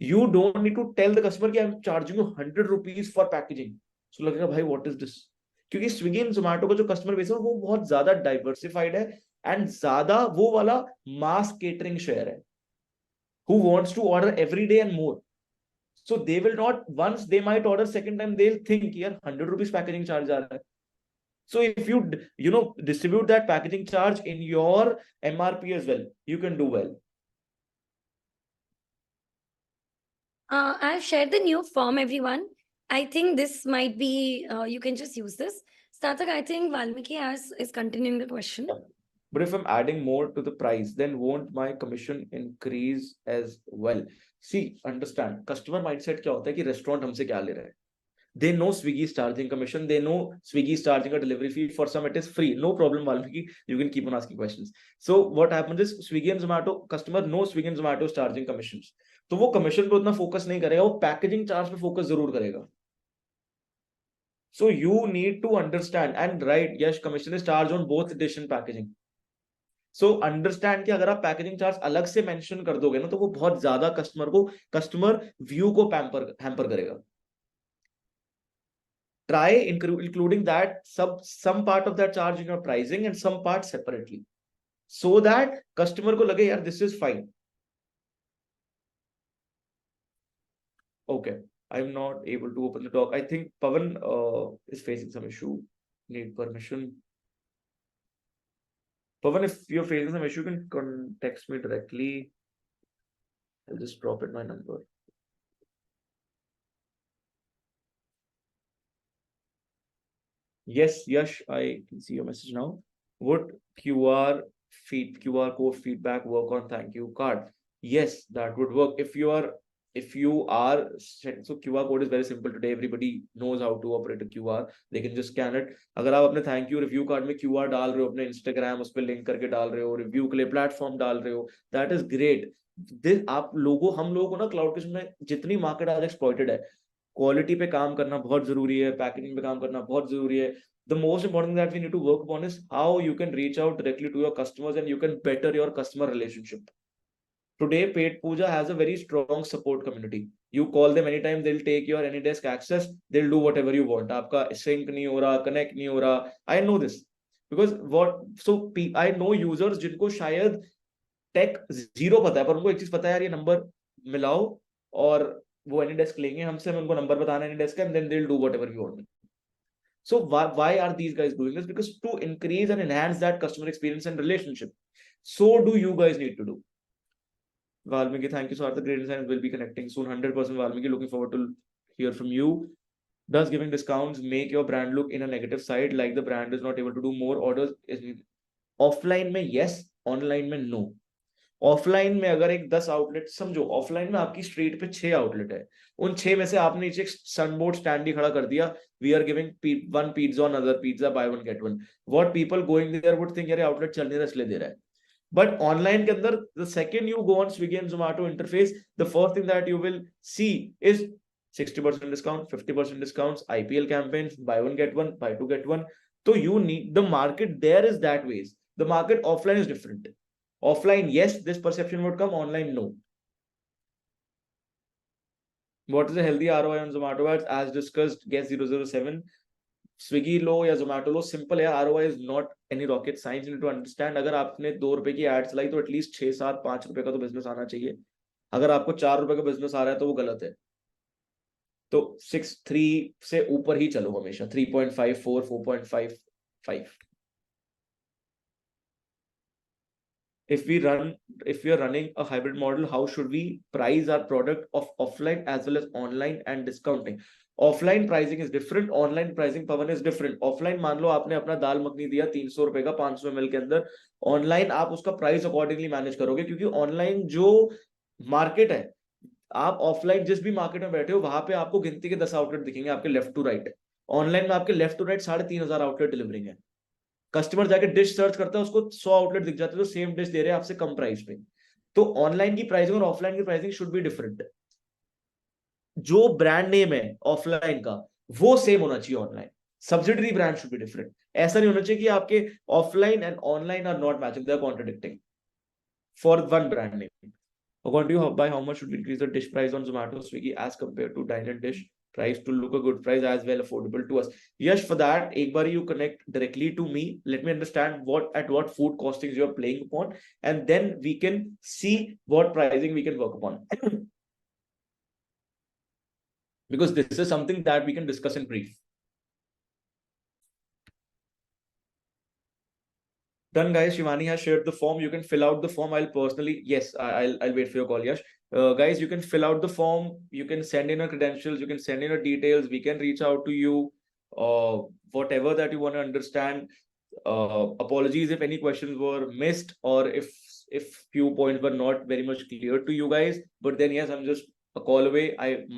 You don't need to tell the customer कि I am charging you 100 rupees for packaging. So लगेगा भाई व्हाट इज दिस. क्योंकि स्विगी एंड जोमैटो का जो कस्टमर बेस है वो बहुत ज्यादा डाइवर्सिफाइड है एंड ज्यादा वो वाला मास केटरिंग शेयर है, who wants to order every day and more. So they will not, once they might order second time, they'll think यार 100 rupees packaging charge आ रहा है. So if you distribute that packaging charge in your MRP as well, you can do well. I've shared the new form, everyone. I think this might be, you can just use this. Startak, I think Valmiki is continuing the question. Yeah. But if I'm adding more to the price, then won't my commission increase as well? See, understand, customer mindset क्या होता है कि restaurant हमसे क्या ले रहा है. They know Swiggy is charging commission. They know Swiggy is charging a delivery fee. For some, it is free. No problem, Valmiki. You can keep on asking questions. So what happens is Swiggy and Zomato customer know Swiggy and Zomato is charging commissions. तो वो commission पे उतना focus नहीं करेगा, वो packaging charge पे focus जरूर करेगा. So you need to understand and right, yes, commission is charged on both dish and packaging. So understand कि अगर आप पैकेजिंग चार्ज अलग से मेंशन कर दोगे ना, तो वो बहुत ज्यादा कस्टमर व्यू को हैम्पर करेगा. Try including that some part of that charge in your pricing and some part separately, so that customer को लगे यार this is fine. Okay, I'm not able to open the doc. I think Pawan is facing some issue. Need permission. Pawan, if you're facing some issue, you can text me directly. I'll just drop in my number. Yes, Yash, I can see your message now. Would QR code feedback work on thank you card? Yes, that would work. If you are so QR code is very simple today. Everybody knows how to operate a QR. They can just scan it. अगर आप अपने thank you review card में QR डाल रहे हो, अपने Instagram उस पर लिंक करके डाल रहे हो, review के लिए platform डाल रहे हो, that is great. हम लोगों को ना क्लाउड किचन में जितनी मार्केट आज एक्सप्लॉइटेड है, क्वालिटी पे काम करना बहुत जरूरी है, पैकेजिंग पे काम करना बहुत जरूरी है. The most important that we need to work upon is how you can reach out directly to your customers and you can better your customer relationship. Today, Paid Puja has a very strong support community. You call them anytime, they'll take your AnyDesk access, they'll do whatever you want. आपका sync नहीं हो रहा, connect नहीं हो रहा. I know this because I know users जिनको शायद take zero पता है, पर उनको एक चीज पता है यार, ये नंबर मिलाओ और वो AnyDesk लेंगे हमसे, हमें उनको नंबर बताना AnyDesk का, and then they'll do whatever we want. So why are these guys doing this? Because to increase and enhance that customer experience and relationship. So do you guys need to do. Valmiki, thank you so much. The great design will be connecting soon. 100% Valmiki, looking forward to hear from you. Does giving discounts make your brand look in a negative side, like the brand is not able to do more orders? Offline में yes, online में no. Offline में अगर एक 10 outlet समझो, offline में आपकी street पे 6 outlet है, उन 6 में से आपने नीचे सनबोर्ड स्टैंड ही खड़ा कर दिया, we are giving one pizza on other pizza buy one get one. What people going there would think यार आउटलेट चल नहीं रहा इसलिए दे रहा है. बट ऑनलाइन के अंदर the second you go on Swiggy and Zomato interface, the first thing that you will see is 60% discount, 50% discounts, IPL campaigns, buy one get one, buy two get one. So you need the market there is that ways. The market offline is different. Offline, yes, this perception would come. Online, no. What is a healthy ROI on Zomato ads? As discussed, guess 007. Swiggy लो या Zomato लो, simple है. ROI is not any rocket science. You need to understand. अगर आपने 2 रुपए की add चलाई तो at least 6, 7, 5 रुपए का तो बिजनेस आना चाहिए. अगर आपको 4 रुपए का बिजनेस आ रहा है तो वो गलत है. तो 6.3 से ऊपर ही चलो हमेशा. 3.5, 4, 4.5, 5. If we are running a hybrid model, how should we price our product of offline as well as online and discounting? Offline pricing is different, online pricing Pawan is different. Offline मान लो आपने अपना दाल मखनी दिया 300 रुपए का 500 ml के अंदर, online आप उसका प्राइस अकॉर्डिंगली मैनेज करोगे, क्योंकि ऑनलाइन जो मार्केट है, आप ऑफलाइन जिस भी मार्केट में बैठे हो वहां पे आपको गिनती के 10 आउटलेट दिखेंगे आपके लेफ्ट टू राइट। ऑनलाइन में आपके left to right 3,500 outlet delivering है। कस्टमर जाके डिश सर्च करता है, उसको 100 आउटलेट दिख जाते हैं, तो सेम डिश दे रहे हैं आपसे कम प्राइस पे। तो ऑनलाइन की प्राइसिंग और ऑफलाइन की प्राइसिंग शुड बी डिफरेंट। जो ब्रांड नेम है ऑफलाइन का वो सेम होना चाहिए online, subsidiary brand should be different. ऐसा नहीं होना चाहिए कि आपके offline and online are not matching, they are contradicting for one brand name. According to you, by how much should we increase the dish price on Zomato, Swiggy as compared to dine-in dish price to look a good price as well affordable to us? Yes, for that, एक बार you connect directly to me. Let me understand what food costings you are playing upon, and then we can see what pricing we can work upon. Because this is something that we can discuss in brief. Done, guys. Shivani has shared the form. You can fill out the form. I'll personally, yes, I'll wait for your call, Yash. Guys, you can fill out the form. You can send in your credentials. You can send in your details. We can reach out to you. Whatever that you want to understand. Apologies if any questions were missed or if few points were not very much clear to you guys. But then yes, I'm just a call away.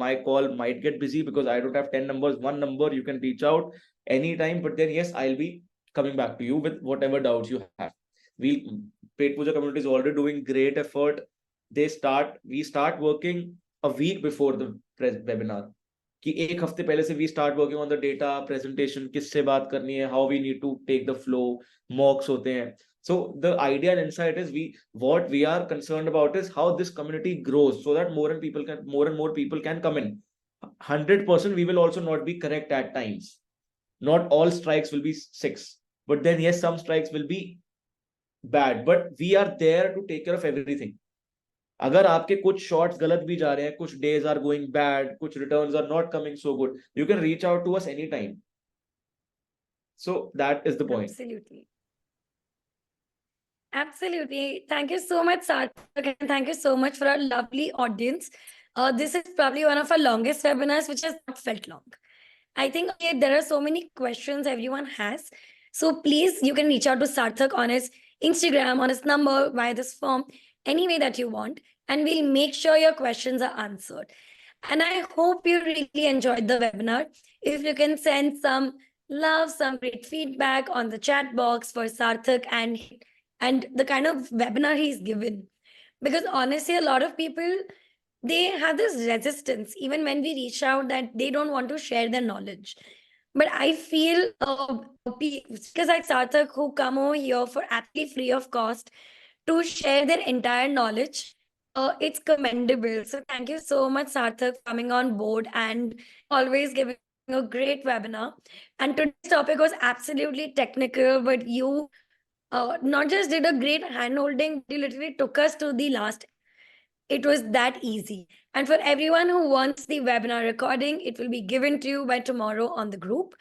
My call might get busy because I don't have 10 numbers. One number you can reach out anytime. But then yes, I'll be coming back to you with whatever doubts you have. Paid Puja community is already doing great effort. We start working a week before the webinar. कि एक हफ्ते पहले से we start working on the data, presentation, किससे बात करनी है, how we need to take the flow, mocks होते हैं. So the idea and insight is what we are concerned about is how this community grows so that more and more people can come in. 100% we will also not be correct at times. Not all strikes will be 6. But then yes, some strikes will be bad, but we are there to take care of everything. अगर आपके कुछ shots गलत भी जा रहे हैं, कुछ days are going bad, कुछ returns are not coming so good, you can reach out to us anytime. So that is the point. Absolutely. Thank you so much, Sarthak, and thank you so much for our lovely audience. This is probably one of our longest webinars, which has not felt long. I think there are so many questions everyone has. So please, you can reach out to Sarthak on his Instagram, on his number, via this form, any way that you want. And we'll make sure your questions are answered. And I hope you really enjoyed the webinar. If you can send some love, some great feedback on the chat box for Sarthak and the kind of webinar he's given. Because honestly, a lot of people, they have this resistance even when we reach out that they don't want to share their knowledge. But I feel because like Sarthak who come over here for absolutely free of cost to share their entire knowledge, it's commendable. So thank you so much, Sarthak, for coming on board and always giving a great webinar. And today's topic was absolutely technical, but you not just did a great hand-holding, you literally took us to the last. It was that easy. And for everyone who wants the webinar recording, it will be given to you by tomorrow on the group.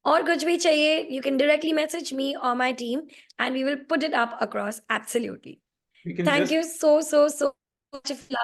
Or kuch bhi chahiye, you can directly message me or my team and we will put it up across. Absolutely. Thank you so much.